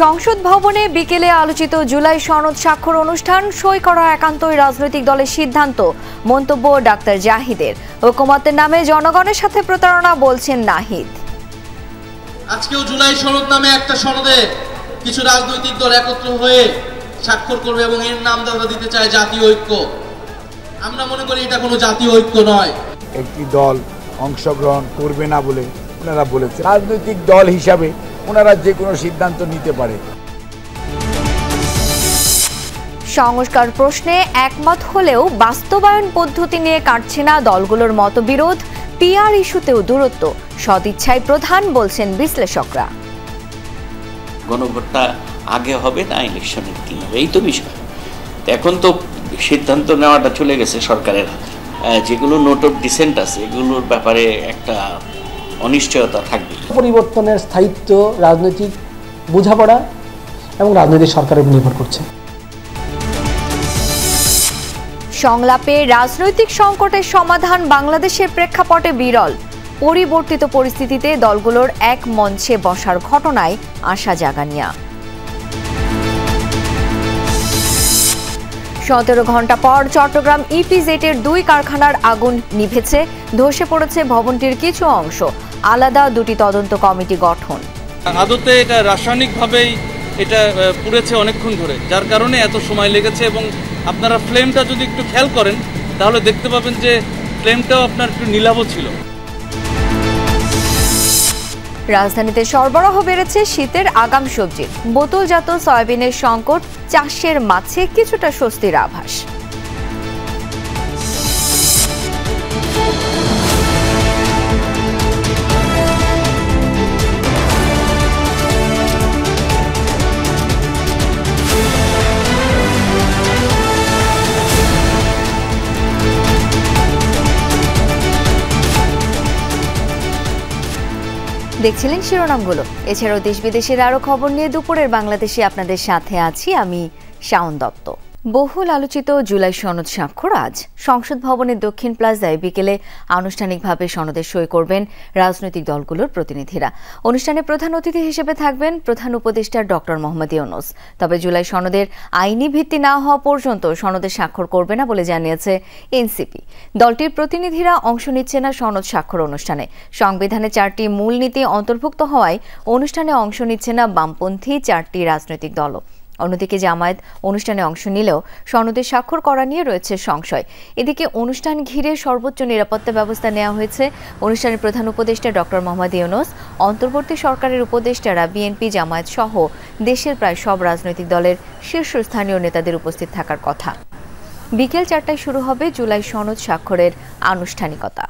সংসদ ভবনে বিকেলে আলোচিত জুলাই সনদ স্বাক্ষর অনুষ্ঠান, সই করা একান্তই রাজনৈতিক দলের সিদ্ধান্ত, মন্তব্য ডাক্তার জাহিদের। ঐকমত্যের নামে জনগণের সাথে প্রতারণা, বলছেন নাহিদ। আজকেও জুলাই সনদ নামে একটা সনদে কিছু রাজনৈতিক দল একত্র হয়ে স্বাক্ষর করবে এবং এর নাম দাদা দিতে চায় জাতীয় ঐক্য। আমরা মনে করি এটা কোনো জাতীয় ঐক্য নয়। একটি দল অংশগ্রহণ করবে না বলে ওনারা বলেছে। রাজনৈতিক দল হিসাবে ওনারা যে কোনো সিদ্ধান্ত নিতে পারে। সংস্কার প্রশ্নে একমত হলেও বাস্তবায়ন পদ্ধতি নিয়ে কাটছে না দলগুলোর মতবিরোধ, পিআর ইস্যুতেও দূরত্ব, সদিচ্ছায় প্রধান, বলছেন বিশ্লেষকরা। গণভোটটা আগে হবে না ইলেকশনের দিন হবে, এই তো বিষয়। এখন তো সিদ্ধান্ত নেওয়াটা চলে গেছে সরকারের। যেগুলো নোট অফ ডিসেন্ট আছে এগুলোর ব্যাপারে একটা অনিশ্চয়তা থাকবে। পরিবর্তনের স্থায়িত্ব রাজনৈতিক বোঝাপড়া এবং রাজনৈতিক সরকারের উপর নির্ভর করছে। সংলাপে রাজনৈতিক সংকটের সমাধান বাংলাদেশের প্রেক্ষাপটে বিরল। পরিবর্তিত পরিস্থিতিতে দলগুলোর এক মঞ্চে বসার ঘটনায় আশা জাগানিয়া। 17 ঘন্টা পর চট্টগ্রাম ইপিজেডের 2 কারখানার আগুন নিভেছে, ধসে পড়েছে ভবনটির কিছু অংশ। আলাদা 2টি তদন্ত কমিটি গঠন। আদতে এটা রাসায়নিকভাবেই এটা পুড়েছে অনেকক্ষণ ধরে, যার কারণে এত সময় লেগেছে। এবং আপনারা ফ্লেমটা যদি একটু খেয়াল করেন তাহলে দেখতে পাবেন যে ফ্লেমটাও আপনার একটু নীলাভ ছিল। রাজধানীতে সরবরাহ বেড়েছে শীতের আগাম সবজির। বোতলজাত সয়াবিনের সংকট, চাষের মাঝে কিছুটা স্বস্তির আভাস। দেখছিলেন শিরোনামগুলো। এছাড়াও দেশ বিদেশের আরো খবর নিয়ে দুপুরের বাংলাদেশে আপনাদের সাথে আছি আমি শাওন দত্ত। বহুল আলোচিত জুলাই সনদ স্বাক্ষর আজ সংসদ ভবনের দক্ষিণ প্লাজায় বিকেলে আনুষ্ঠানিকভাবে সনদে সই করবেন রাজনৈতিক দলগুলোর প্রতিনিধিরা। অনুষ্ঠানে প্রধান অতিথি হিসেবে থাকবেন প্রধান উপদেষ্টা ডক্টর মোহাম্মদ ইউনূস। তবে জুলাই সনদের আইনি ভিত্তি না হওয়া পর্যন্ত সনদে স্বাক্ষর করবে না বলে জানিয়েছে এনসিপি। দলটির প্রতিনিধিরা অংশ নিচ্ছে না সনদ স্বাক্ষর অনুষ্ঠানে। সংবিধানে 4টি মূলনীতি অন্তর্ভুক্ত হওয়ায় অনুষ্ঠানে অংশ নিচ্ছে না বামপন্থী 4টি রাজনৈতিক দলও। অন্যদিকে জামায়াত অনুষ্ঠানে অংশ নিলেও সনদে স্বাক্ষর করা নিয়ে রয়েছে সংশয়। এদিকে অনুষ্ঠান ঘিরে সর্বোচ্চ নিরাপত্তা ব্যবস্থা নেওয়া হয়েছে। অনুষ্ঠানের প্রধান উপদেষ্টা ডক্টর মোহাম্মদ ইউনূস, অন্তর্বর্তী সরকারের উপদেষ্টারা, বিএনপি, জামায়াত সহ দেশের প্রায় সব রাজনৈতিক দলের শীর্ষস্থানীয় নেতাদের উপস্থিত থাকার কথা। বিকেল 4টায় শুরু হবে জুলাই সনদ স্বাক্ষরের আনুষ্ঠানিকতা।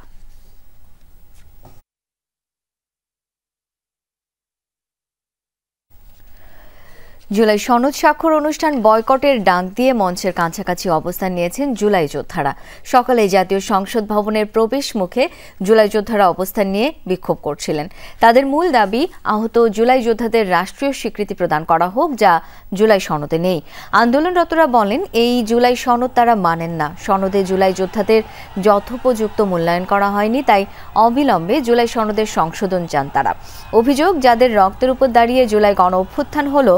জুলাই সনদ স্বাক্ষর অনুষ্ঠান বয়কটের ডাক দিয়ে মঞ্চের কাছাকাছি অবস্থান নিয়েছেন জুলাই যোদ্ধারা। সকালে জাতীয় সংসদ ভবনের প্রবেশ মুখে জুলাই যোদ্ধারা অবস্থান নিয়ে বিক্ষোভ করছিলেন। তাদের মূল দাবি আহত জুলাই যোদ্ধাদের রাষ্ট্রীয় স্বীকৃতি প্রদান করা হোক, যা জুলাই সনদে নেই। আন্দোলনরতরা বলেন এই জুলাই সনদ তারা মানেন না। সনদে জুলাই যোদ্ধাদের যথোপযুক্ত মূল্যায়ন করা হয়নি, তাই অবিলম্বে জুলাই সনদের সংশোধন চান তারা। অভিযোগ, যাদের রক্তের উপর দাঁড়িয়ে জুলাই গণ অভ্যুত্থান হলো,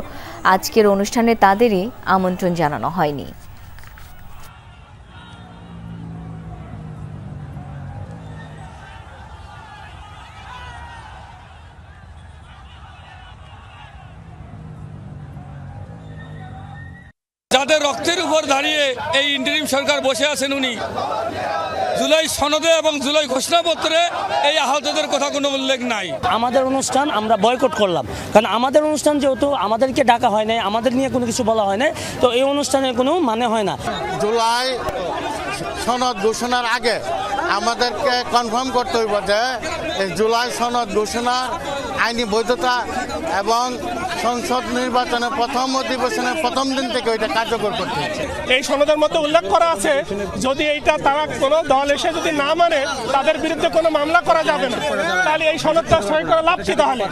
আজকের অনুষ্ঠানে তাদেরই আমন্ত্রণ জানানো হয়নি। যাদের রক্তের উপর দাঁড়িয়ে এই ইন্টারিম সরকার বসে আছেন, উনি জুলাই সনদে এবং জুলাই ঘোষণাপত্রে এই আহতদের কথা কোনো উল্লেখ নাই। আমাদের অনুষ্ঠান আমরা বয়কট করলাম, কারণ আমাদের অনুষ্ঠান যেহেতু আমাদেরকে ডাকা হয় নাই, আমাদের নিয়ে কোনো কিছু বলা হয় নাই, তো এই অনুষ্ঠানের কোনো মানে হয় না। জুলাই সনদ ঘোষণার আগে আমাদেরকে কনফার্ম করতে হইব যে জুলাই সনদ ঘোষণার আইনি বৈধতা এবং সংসদ নির্বাচনের প্রথম অধিবেশনের প্রথম দিন থেকে ওইটা কার্যকর করতে হচ্ছে। এই সনদের মধ্যে উল্লেখ করা আছে, যদি এইটা তারা কোনো দল এসে যদি না মানে তাদের বিরুদ্ধে কোনো মামলা করা যাবে না। তাহলে এই সনদটা সই করে লাভ কি? তাহলে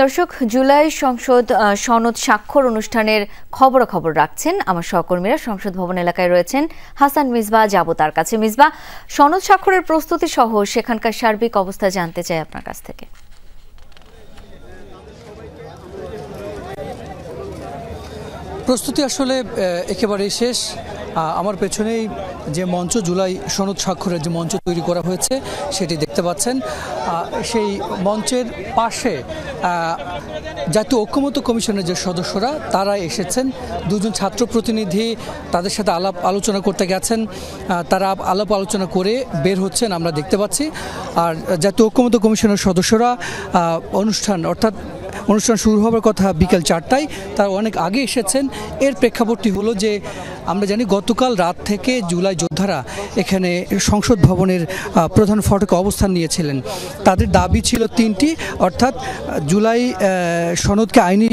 দর্শক, জুলাই সংসদ সনদ স্বাক্ষর অনুষ্ঠানের খবরাখবর রাখছেন আমার সহকর্মীরা। সংসদ ভবন এলাকায় রয়েছেন হাসান মিসবাহ, যাব তার কাছে। মিসবাহ, সনদ স্বাক্ষরের প্রস্তুতি সহ সেখানকার সার্বিক অবস্থা জানতে চাই আপনার কাছ থেকে। প্রস্তুতি আসলে একেবারেই শেষ। আমার পেছনেই যে মঞ্চ, জুলাই সনদ স্বাক্ষরের যে মঞ্চ তৈরি করা হয়েছে সেটি দেখতে পাচ্ছেন। সেই মঞ্চের পাশে জাতীয় ঐক্যমত্য কমিশনের যে সদস্যরা তারা এসেছেন, দুজন ছাত্র প্রতিনিধি তাদের সাথে আলাপ আলোচনা করতে গেছেন, তারা আলাপ আলোচনা করে বের হচ্ছেন আমরা দেখতে পাচ্ছি। আর জাতীয় ঐক্যমত্য কমিশনের সদস্যরা অনুষ্ঠান শুরু হওয়ার কথা বিকেল 4টায়, তারা অনেক আগে এসেছেন। এর প্রেক্ষাপটটি হলো যে আমরা জানি গতকাল রাত থেকে জুলাই যোদ্ধারা এখানে সংসদ ভবনের প্রধান ফটকে অবস্থান নিয়েছিলেন। তাদের দাবি ছিল 3টি, অর্থাৎ জুলাই সনদকে আইনি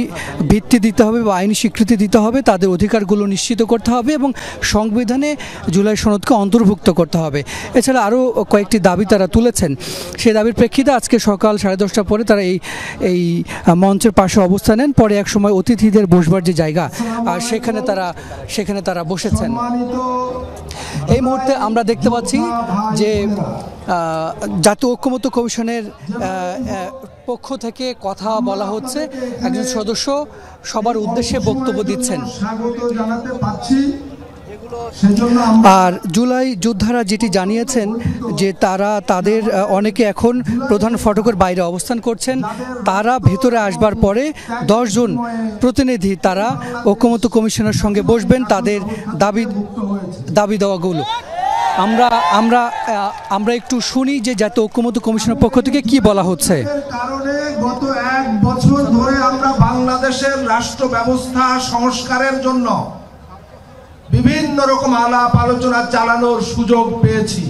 ভিত্তি দিতে হবে বা আইনি স্বীকৃতি দিতে হবে, তাদের অধিকারগুলো নিশ্চিত করতে হবে এবং সংবিধানে জুলাই সনদকে অন্তর্ভুক্ত করতে হবে। এছাড়া আরও কয়েকটি দাবি তারা তুলেছেন। সেই দাবির প্রেক্ষিতে আজকে সকাল 10:30টার পরে তারা এই মঞ্চের পাশে অবস্থান নেন। পরে এক সময় অতিথিদের বসবার যে জায়গা সেখানে তারা বসেছেন। এই মুহূর্তে আমরা দেখতে পাচ্ছি যে জাতীয় ঐক্যমত্য কমিশনের পক্ষ থেকে কথা বলা হচ্ছে। একজন সদস্য সবার উদ্দেশ্যে বক্তব্য দিচ্ছেন। আর জুলাই যোদ্ধারা যেটি জানিয়েছেন যে তাদের অনেকে এখন প্রধান ফটকের বাইরে অবস্থান করছেন। তারা ভেতরে আসবার পরে 10 জন প্রতিনিধি তারা ঐক্যমত্য কমিশনের সঙ্গে বসবেন, তাদের দাবি দেওয়াগুলো আমরা একটু শুনি যে জাতীয় ঐক্যমত্য কমিশনের পক্ষ থেকে কি বলা হচ্ছে। কারণে গত 1 বছর ধরে আমরা বাংলাদেশের রাষ্ট্র ব্যবস্থা সংস্কারের জন্য বিভিন্ন রকম আলাপ আলোচনা চালানোর সুযোগ পেয়েছি।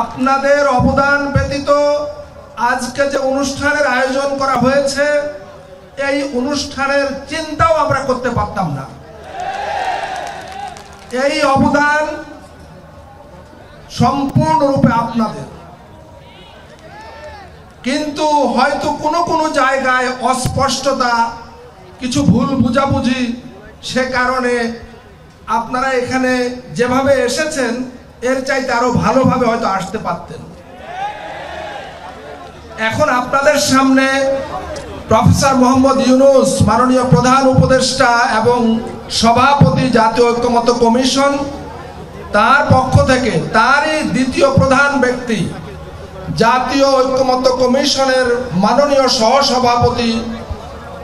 আপনাদের অবদান ব্যতীত আজকে যে অনুষ্ঠানের আয়োজন করা হয়েছে, এই অনুষ্ঠানের চিন্তাও আমরা করতে পারতাম না। এই অবদান সম্পূর্ণরূপে আপনাদের। কিন্তু হয়তো কোনো জায়গায় অস্পষ্টতা, কিছু ভুল বুঝাবুঝি, সে কারণে আপনারা এখানে যেভাবে এসেছেন এর চাইতে আরো ভালোভাবে হয়তো আসতে পারতেন। এখন আপনাদের সামনে প্রফেসর মোহাম্মদ ইউনূস, মাননীয় প্রধান উপদেষ্টা এবং সভাপতি জাতীয় ঐক্যমত্য কমিশন, তার পক্ষ থেকে তারই দ্বিতীয় প্রধান ব্যক্তি জাতীয় ঐক্যমত্য কমিশনের মাননীয় সহসভাপতি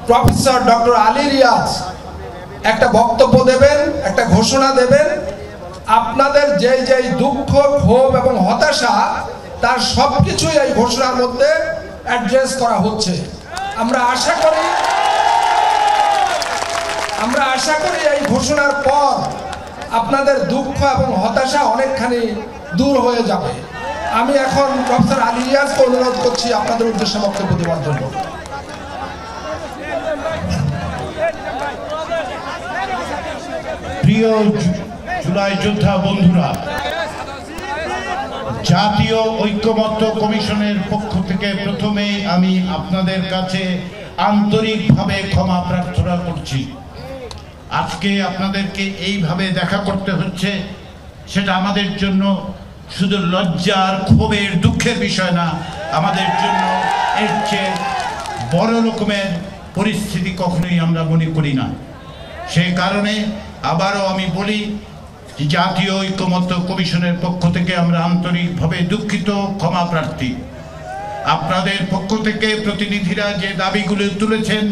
প্রফেসর ডক্টর আলী রিয়াজ একটা বক্তব্য দেবেন, একটা ঘোষণা দেবেন। আপনাদের যে দুঃখ, ক্ষোভ এবং হতাশা, তার সবকিছুই এই ঘোষণার মধ্যে অ্যাড্রেস করা হচ্ছে। আমরা আশা করি এই ঘোষণার পর আপনাদের দুঃখ এবং হতাশা অনেকখানি দূর হয়ে যাবে। আমি এখন প্রফেসর আলী রিয়াজকে অনুরোধ করছি আপনাদের উদ্দেশ্যে বক্তব্য দেওয়ার জন্য। প্রিয় জুলাই যোদ্ধা বন্ধুরা, জাতীয় ঐক্যমত্য কমিশনের পক্ষ থেকে প্রথমেই আমি আপনাদের কাছে আন্তরিকভাবে ক্ষমা প্রার্থনা করছি। আজকে আপনাদেরকে এইভাবে দেখা করতে হচ্ছে, সেটা আমাদের জন্য শুধু লজ্জার, ক্ষোভের, দুঃখের বিষয় না, আমাদের জন্য এর চেয়ে বড় রকমের পরিস্থিতি কখনোই আমরা মনে করি না। সেই কারণে আবারও আমি বলি, জাতীয় ঐক্যমত্য কমিশনের পক্ষ থেকে আমরা আন্তরিকভাবে দুঃখিত, ক্ষমা প্রার্থী। আপনাদের পক্ষ থেকে প্রতিনিধিরা যে দাবিগুলো তুলেছেন,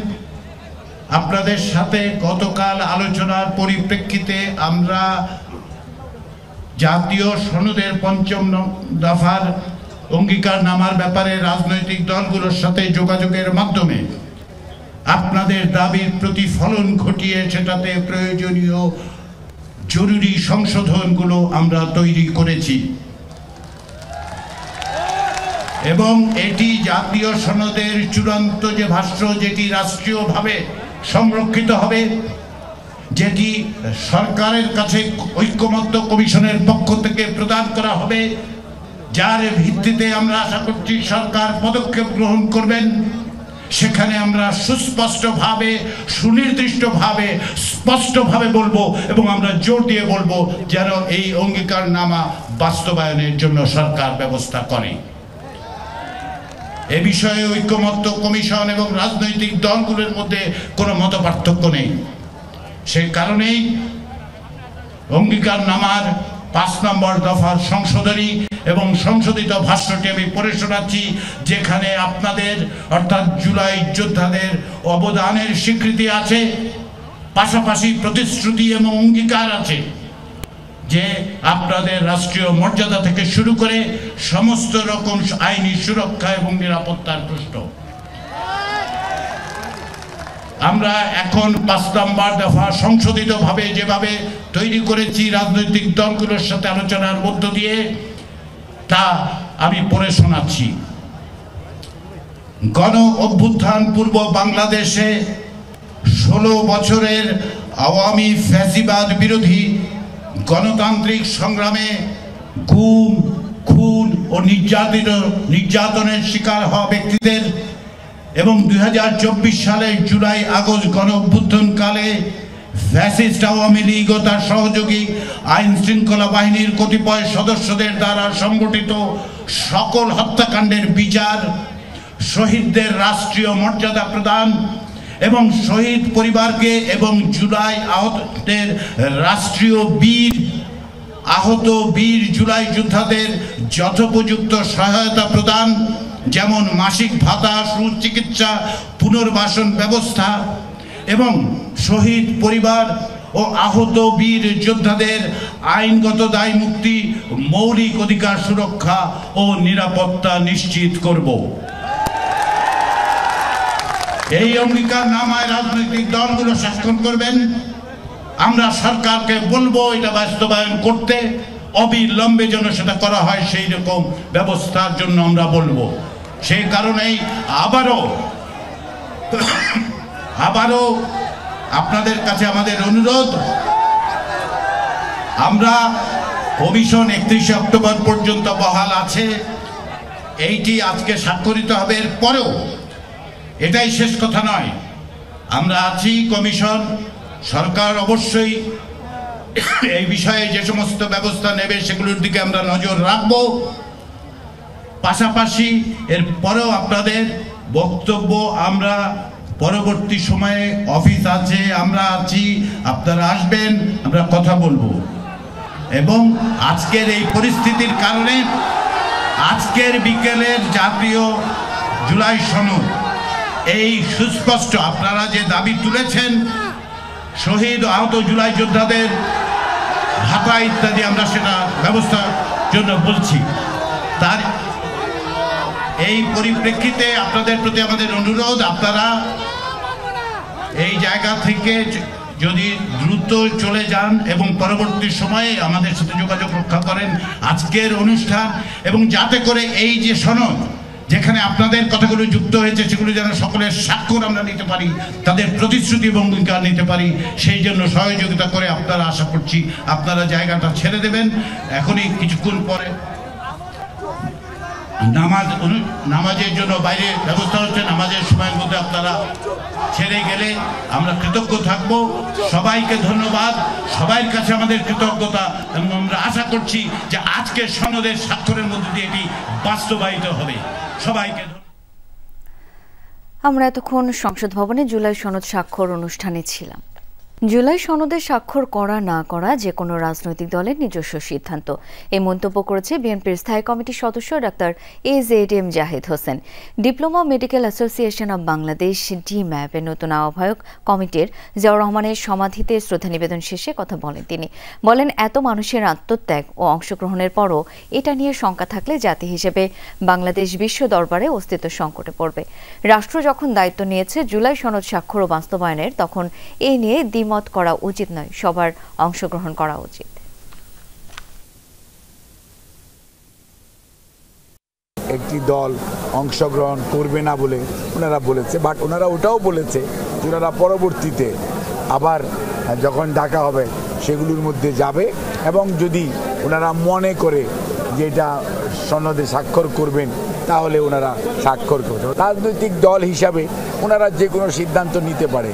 আপনাদের সাথে গতকাল আলোচনার পরিপ্রেক্ষিতে আমরা জাতীয় সনদের ৫ম দফার অঙ্গীকারনামার ব্যাপারে রাজনৈতিক দলগুলোর সাথে যোগাযোগের মাধ্যমে আপনাদের দাবির প্রতিফলন ঘটিয়ে সেটাতে প্রয়োজনীয় জরুরি সংশোধনগুলো আমরা তৈরি করেছি এবং এটি জাতীয় সনদের চূড়ান্ত যে ভাষ্য, যেটি রাষ্ট্রীয়ভাবে সংরক্ষিত হবে, যেটি সরকারের কাছে ঐক্যমত্য কমিশনের পক্ষ থেকে প্রদান করা হবে, যার ভিত্তিতে আমরা আশা করছি সরকার পদক্ষেপ গ্রহণ করবেন। সেখানে আমরা সুস্পষ্টভাবে, সুনির্দিষ্টভাবে, স্পষ্টভাবে বলবো এবং আমরা জোর দিয়ে বলবো যেন এই অঙ্গীকারনামা বাস্তবায়নের জন্য সরকার ব্যবস্থা করে। এ বিষয়ে ঐক্যমত্য কমিশন এবং রাজনৈতিক দলগুলোর মধ্যে কোনো মতপার্থক্য নেই। সেই কারণেই অঙ্গীকারনামার 5 নম্বর দফার সংশোধনী এবং সংশোধিত ভাষ্যটি আমি পড়ে শোনাচ্ছি, যেখানে আপনাদের অর্থাৎ জুলাই যোদ্ধাদের অবদানের স্বীকৃতি আছে, পাশাপাশি প্রতিশ্রুতি এবং অঙ্গীকার আছে যে আপনাদের রাষ্ট্রীয় মর্যাদা থেকে শুরু করে সমস্ত রকম আইনি সুরক্ষা এবং নিরাপত্তার প্রশ্ন আমরা এখন 5 নম্বর দফা সংশোধিতভাবে যেভাবে তৈরি করেছি রাজনৈতিক দলগুলোর সাথে আলোচনার মধ্য দিয়ে, তা আমি পড়ে শোনাচ্ছি। গণ অভ্যুত্থান পূর্ব বাংলাদেশে 16 বছরের আওয়ামী ফ্যাসিবাদ বিরোধী গণতান্ত্রিক সংগ্রামে গুম, খুন ও নির্যাতনের শিকার হওয়া ব্যক্তিদের এবং 2024 সালের জুলাই আগস্ট গণ অভ্যুত্থানকালে ফ্যাসিস্ট আওয়ামী লীগ ও তার সহযোগী আইন শৃঙ্খলা বাহিনীর কতিপয় সদস্যদের দ্বারা সংগঠিত সকল হত্যাকাণ্ডের বিচার, শহীদদের রাষ্ট্রীয় মর্যাদা প্রদান এবং শহীদ পরিবারকে এবং জুলাই আহতদের রাষ্ট্রীয় আহত বীর জুলাই যোদ্ধাদের যথোপযুক্ত সহায়তা প্রদান, যেমন মাসিক ভাতা, সুচিকিৎসা, পুনর্বাসন ব্যবস্থা এবং শহীদ পরিবার ও আহত বীর যোদ্ধাদের আইনগত দায় মুক্তি, মৌলিক অধিকার সুরক্ষা ও নিরাপত্তা নিশ্চিত করব। এই অঙ্গীকারনামায় রাজনৈতিক দলগুলো স্বাক্ষর করবেন। আমরা সরকারকে বলবো এটা বাস্তবায়ন করতে, অবিলম্বে যেন সেটা করা হয় সেই রকম ব্যবস্থার জন্য আমরা বলবো। সেই কারণেই আবারও আপনাদের কাছে আমাদের অনুরোধ, আমরা কমিশন 31 অক্টোবর পর্যন্ত বহাল আছে, এইটি আজকে স্বাক্ষরিত হবে। এর পরেও এটাই শেষ কথা নয়, আমরা আছি, কমিশন সরকার অবশ্যই এই বিষয়ে যে সমস্ত ব্যবস্থা নেবে সেগুলোর দিকে আমরা নজর রাখব। পাশাপাশি এর পরেও আপনাদের বক্তব্য আমরা পরবর্তী সময়ে অফিস আছে, আমরা আছি, আপনারা আসবেন, আমরা কথা বলবো। এবং আজকের এই পরিস্থিতির কারণে আজকের বিকেলের জাতীয় জুলাই সনদ এই সুস্পষ্ট আপনারা যে দাবি তুলেছেন, শহীদ আহত জুলাই যোদ্ধাদের ভাতা ইত্যাদি, আমরা সেটা ব্যবস্থার জন্য বলছি। তার এই পরিপ্রেক্ষিতে আপনাদের প্রতি আমাদের অনুরোধ, আপনারা এই জায়গা থেকে যদি দ্রুত চলে যান এবং পরবর্তী সময়ে আমাদের সাথে যোগাযোগ রক্ষা করেন আজকের অনুষ্ঠান, এবং যাতে করে এই যে সনদ যেখানে আপনাদের কথাগুলো যুক্ত হয়েছে সেগুলো যেন সকলের স্বাক্ষর আমরা নিতে পারি, তাদের প্রতিশ্রুতি এবং অঙ্গীকার নিতে পারি, সেই জন্য সহযোগিতা করে আপনারা, আশা করছি আপনারা জায়গাটা ছেড়ে দেবেন। এখনই কিছুক্ষণ পরে নামাজের জন্য বাইরে ব্যবস্থা হচ্ছে, নামাজের সময়ের মধ্যে আপনারা ছেড়ে গেলে আমরা কৃতজ্ঞ থাকব। সবাইকে ধন্যবাদ, সবার কাছে আমাদের কৃতজ্ঞতা, এবং আমরা আশা করছি যে আজকের সনদের স্বাক্ষরের মধ্যে দিয়ে এটি বাস্তবায়িত হবে। সবাইকে আমরা এতক্ষণ সংসদ ভবনে জুলাই সনদ স্বাক্ষর অনুষ্ঠানে ছিলাম। জুলাই সনদে স্বাক্ষর করা না করা যে কোনো রাজনৈতিক দলের নিজস্ব সিদ্ধান্ত, এই মন্তব্য করেছে বিএনপির স্থায়ী কমিটির সদস্য doctor AZM Zahid Hossain. Diploma medical association of Bangladesh DMAP এর নতুন আহ্বায়ক কমিটির জিয়াউর রহমানের সমাধিতে শ্রদ্ধা নিবেদন শেষে কথা বলেন তিনি। বলেন, এত মানুষের আত্মত্যাগ ও অংশগ্রহণের পরও এটা নিয়ে শঙ্কা থাকলে জাতি হিসেবে বাংলাদেশ বিশ্ব দরবারে অস্তিত্ব সংকটে পড়বে। রাষ্ট্র যখন দায়িত্ব নিয়েছে জুলাই সনদ স্বাক্ষর ও বাস্তবায়নের, তখন এই নিয়ে মত করা উচিত নয়, সবার অংশগ্রহণ করা উচিত। একটি দল অংশগ্রহণ করবে না বলে ওনারা বলেছে, বাট ওনারা ওটাও বলেছে যে ওনারা পরবর্তীতে আবার যখন ডাকা হবে সেগুলোর মধ্যে যাবে, এবং যদি ওনারা মনে করে যে এটা সনদে স্বাক্ষর করবেন তাহলে ওনারা স্বাক্ষর করবেন। রাজনৈতিক দল হিসাবে ওনারা যে কোনো সিদ্ধান্ত নিতে পারে।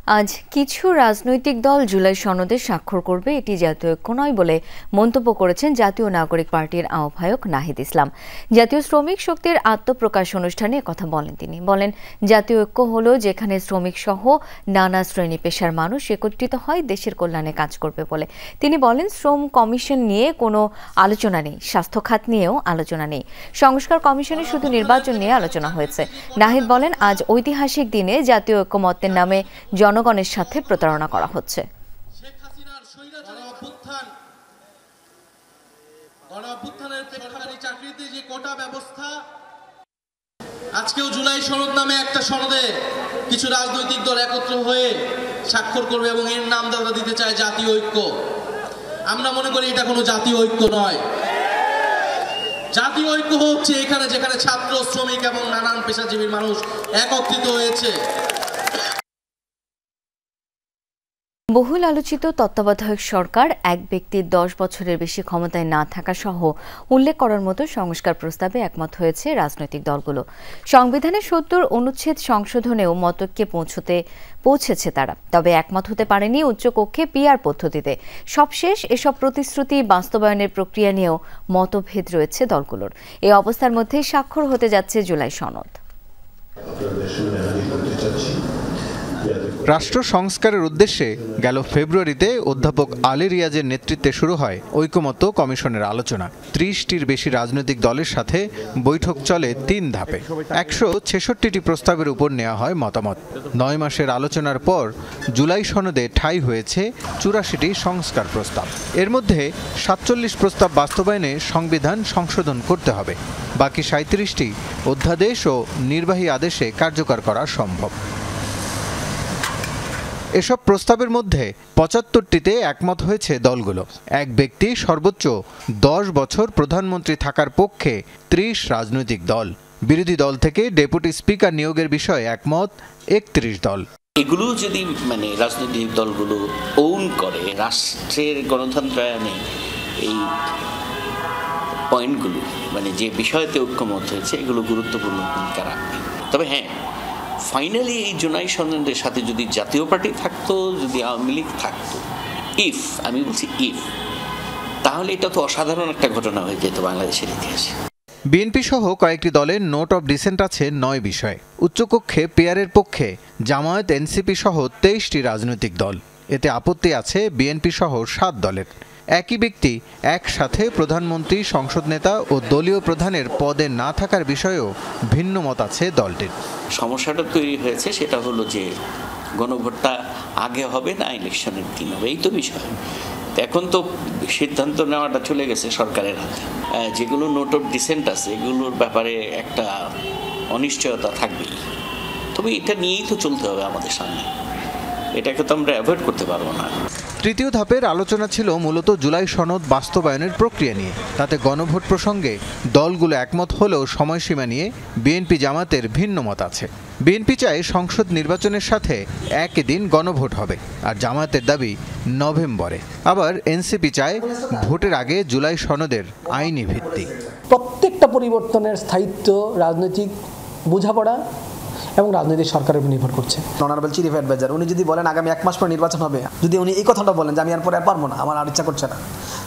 আজ কিছু রাজনৈতিক দল জুলাই সনদে স্বাক্ষর করবে, এটি জাতীয় ঐক্য নয় বলে মন্তব্য করেছেন জাতীয় নাগরিক পার্টির আহ্বায়ক নাহিদ ইসলাম। জাতীয় শ্রমিক শক্তির আত্মপ্রকাশ অনুষ্ঠানে কথা বলেন তিনি। বলেন, জাতীয় ঐক্য হলো যেখানে শ্রমিক সহ নানা শ্রেণী পেশার মানুষ একত্রিত হয় দেশের কল্যাণে কাজ করবে বলে। তিনি বলেন, শ্রম কমিশন নিয়ে কোনো আলোচনা নেই, স্বাস্থ্য খাত নিয়েও আলোচনা নেই, সংস্কার কমিশনে শুধু নির্বাচন নিয়ে আলোচনা হয়েছে। নাহিদ বলেন, আজ ঐতিহাসিক দিনে জাতীয় ঐক্যমত্যের নামে জনগণের সাথে প্রতারণা করা হচ্ছে। আজকেও জুলাই সনদ নামে একটা সনদে কিছু রাজনৈতিক দল একত্র হয়ে স্বাক্ষর করবে এবং এর নাম দাদা দিতে চায় জাতীয় ঐক্য। আমরা মনে করি এটা কোনো জাতীয় ঐক্য নয়। জাতীয় ঐক্য হচ্ছে এখানে যেখানে ছাত্র, শ্রমিক এবং নানান পেশাজীবীর মানুষ একত্রিত হয়েছে। বহুল আলোচিত তত্ত্বাবধায়ক সরকার এক ব্যক্তির 10 বছরের বেশি ক্ষমতায় না থাকা সহ উল্লেখ করার মতো সংস্কার প্রস্তাবে একমত হয়েছে রাজনৈতিক দলগুলো। সংবিধানের 70 অনুচ্ছেদ সংশোধনেও মতৈক্যে পৌঁছেছে তারা, তবে একমত হতে পারেনি উচ্চকক্ষে পিআর পদ্ধতিতে। সবশেষ এসব প্রতিশ্রুতি বাস্তবায়নের প্রক্রিয়া নিয়েও মতভেদ রয়েছে দলগুলোর। এই অবস্থার মধ্যেই স্বাক্ষর হতে যাচ্ছে জুলাই সনদ। রাষ্ট্র সংস্কারের উদ্দেশ্যে গেল ফেব্রুয়ারিতে অধ্যাপক আলী রিয়াজের নেতৃত্বে শুরু হয় ঐকমত্য কমিশনের আলোচনা। 30টির বেশি রাজনৈতিক দলের সাথে বৈঠক চলে 3 ধাপে। 166টি প্রস্তাবের উপর নেওয়া হয় মতামত। 9 মাসের আলোচনার পর জুলাই সনদে ঠাঁই হয়েছে 84টি সংস্কার প্রস্তাব। এর মধ্যে 47 প্রস্তাব বাস্তবায়নে সংবিধান সংশোধন করতে হবে, বাকি 37টি অধ্যাদেশ ও নির্বাহী আদেশে কার্যকর করা সম্ভব। এসব প্রস্তাবের মধ্যে 75টিতে একমত হয়েছে দলগুলো। এক ব্যক্তি সর্বোচ্চ 10 বছর প্রধানমন্ত্রী থাকার পক্ষে 30 রাজনৈতিক দল। বিরোধী দল থেকে ডেপুটি স্পিকার নিয়োগের বিষয়ে একমত 31 দল। এগুলো যদি রাজনৈতিক দলগুলো ওন করে, রাষ্ট্রের গণতন্ত্রায়নে এই পয়েন্টগুলো যে বিষয়তে ঐক্যমত হয়েছে এগুলো গুরুত্বপূর্ণ ভূমিকা রাখবে। তবে হ্যাঁ, ফাইনালি এই জুলাই সনদের সাথে যদি জাতীয় পার্টি থাকতো, যদি আওয়ামী লীগ থাকতো, আমি বলছি ইফ, তাহলে এটা তো অসাধারণ একটা ঘটনা হয়ে যেত বাংলাদেশের ইতিহাসে। বিএনপি সহ কয়েকটি দলের নোট অফ ডিসেন্ট আছে 9 বিষয়ে। উচ্চকক্ষে পিআরের পক্ষে জামায়াত, এনসিপি সহ 23টি রাজনৈতিক দল। এতে আপত্তি আছে বিএনপি সহ 7 দলের। একই ব্যক্তি একসাথে প্রধানমন্ত্রী, সংসদ নেতা ও দলীয় প্রধানের পদে না থাকার বিষয়েও ভিন্ন মত আছে দলটির। সমস্যাটা তৈরি হয়েছে সেটা হলো যে গণভোটটা আগে হবে না ইলেকশনের দিন হবে, এই তো বিষয়। এখন তো সিদ্ধান্ত নেওয়াটা চলে গেছে সরকারের হাতে। যেগুলো নোট অফ ডিসেন্ট আছে এগুলোর ব্যাপারে একটা অনিশ্চয়তা থাকবেই, তবে এটা নিয়েই তো চলতে হবে আমাদের সামনে, এটাকে তো আমরা অ্যাভয়েড করতে পারবো না। তৃতীয় ধাপের আলোচনা ছিল মূলত জুলাই সনদ বাস্তবায়নের প্রক্রিয়া নিয়ে। তাতে গণভোট প্রসঙ্গে দলগুলো একমত হলেও সময়সীমা নিয়ে বিএনপি জামাতের ভিন্ন মত আছে। বিএনপি চায় সংসদ নির্বাচনের সাথে একই দিন গণভোট হবে, আর জামায়াতের দাবি নভেম্বরে। আবার এনসিপি চায় ভোটের আগে জুলাই সনদের আইনি ভিত্তি। প্রত্যেকটা পরিবর্তনের স্থায়িত্ব রাজনৈতিক বোঝাপড়া এবং রাজনৈতিক সরকারের উপর নির্ভর করছে। অনারেবল চিফ অ্যাডভাইজার উনি যদি বলেন আগামী 1 মাস পর নির্বাচন হবে, যদি উনি এই কথাটা বলেন যে আমি আর পরে আর পারবো না, আমার আর ইচ্ছা করছে না,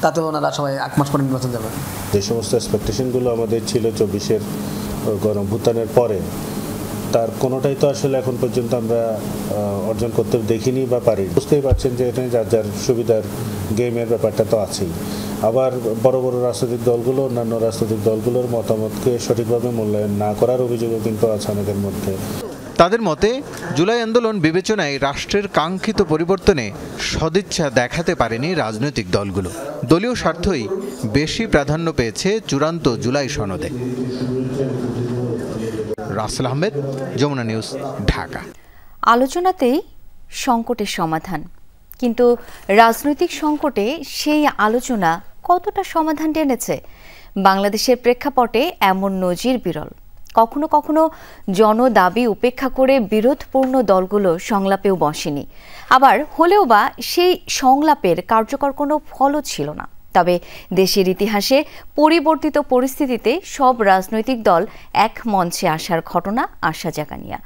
তাতে ওনারা সবাই 1 মাস পরে নির্বাচন যাবেন। যে সমস্ত এক্সপেকটেশনগুলো আমাদের ছিল 24-এর গণঅভ্যুত্থানের পরে, তার কোনোটাই তো আসলে এখন পর্যন্ত আমরা অর্জন করতে দেখিনি বা পারি। বুঝতেই পারছেন যে এখানে যার যার সুবিধার গেমের ব্যাপারটা তো আছেই। আবার বড় বড় রাজনৈতিক দলগুলো অন্যান্য রাজনৈতিক দলগুলোর মতামতকে সঠিকভাবে মূল্যায়ন না করার অভিযোগও কিন্তু আছে আমাদের মধ্যে। তাদের মতে জুলাই আন্দোলন বিবেচনায় রাষ্ট্রের কাঙ্ক্ষিত পরিবর্তনে সদিচ্ছা দেখাতে পারেনি রাজনৈতিক দলগুলো। দলীয় স্বার্থই বেশি প্রাধান্য পেয়েছে চূড়ান্ত জুলাই সনদে। রাসেল আহমেদ, যমুনা নিউজ, ঢাকা। আলোচনাতেই সংকটের সমাধান, কিন্তু রাজনৈতিক সংকটে সেই আলোচনা কতটা সমাধান টেনেছে? বাংলাদেশের প্রেক্ষাপটে এমন নজির বিরল। কখনো কখনো জনদাবি উপেক্ষা করে বিরোধপূর্ণ দলগুলো সংলাপেও বসেনি, আবার হলেও বা সেই সংলাপের কার্যকর কোনো ফলও ছিল না। তবে দেশের ইতিহাসে পরিবর্তিত পরিস্থিতিতে সব রাজনৈতিক দল এক মঞ্চে আসার ঘটনা আশা জাগানিয়া।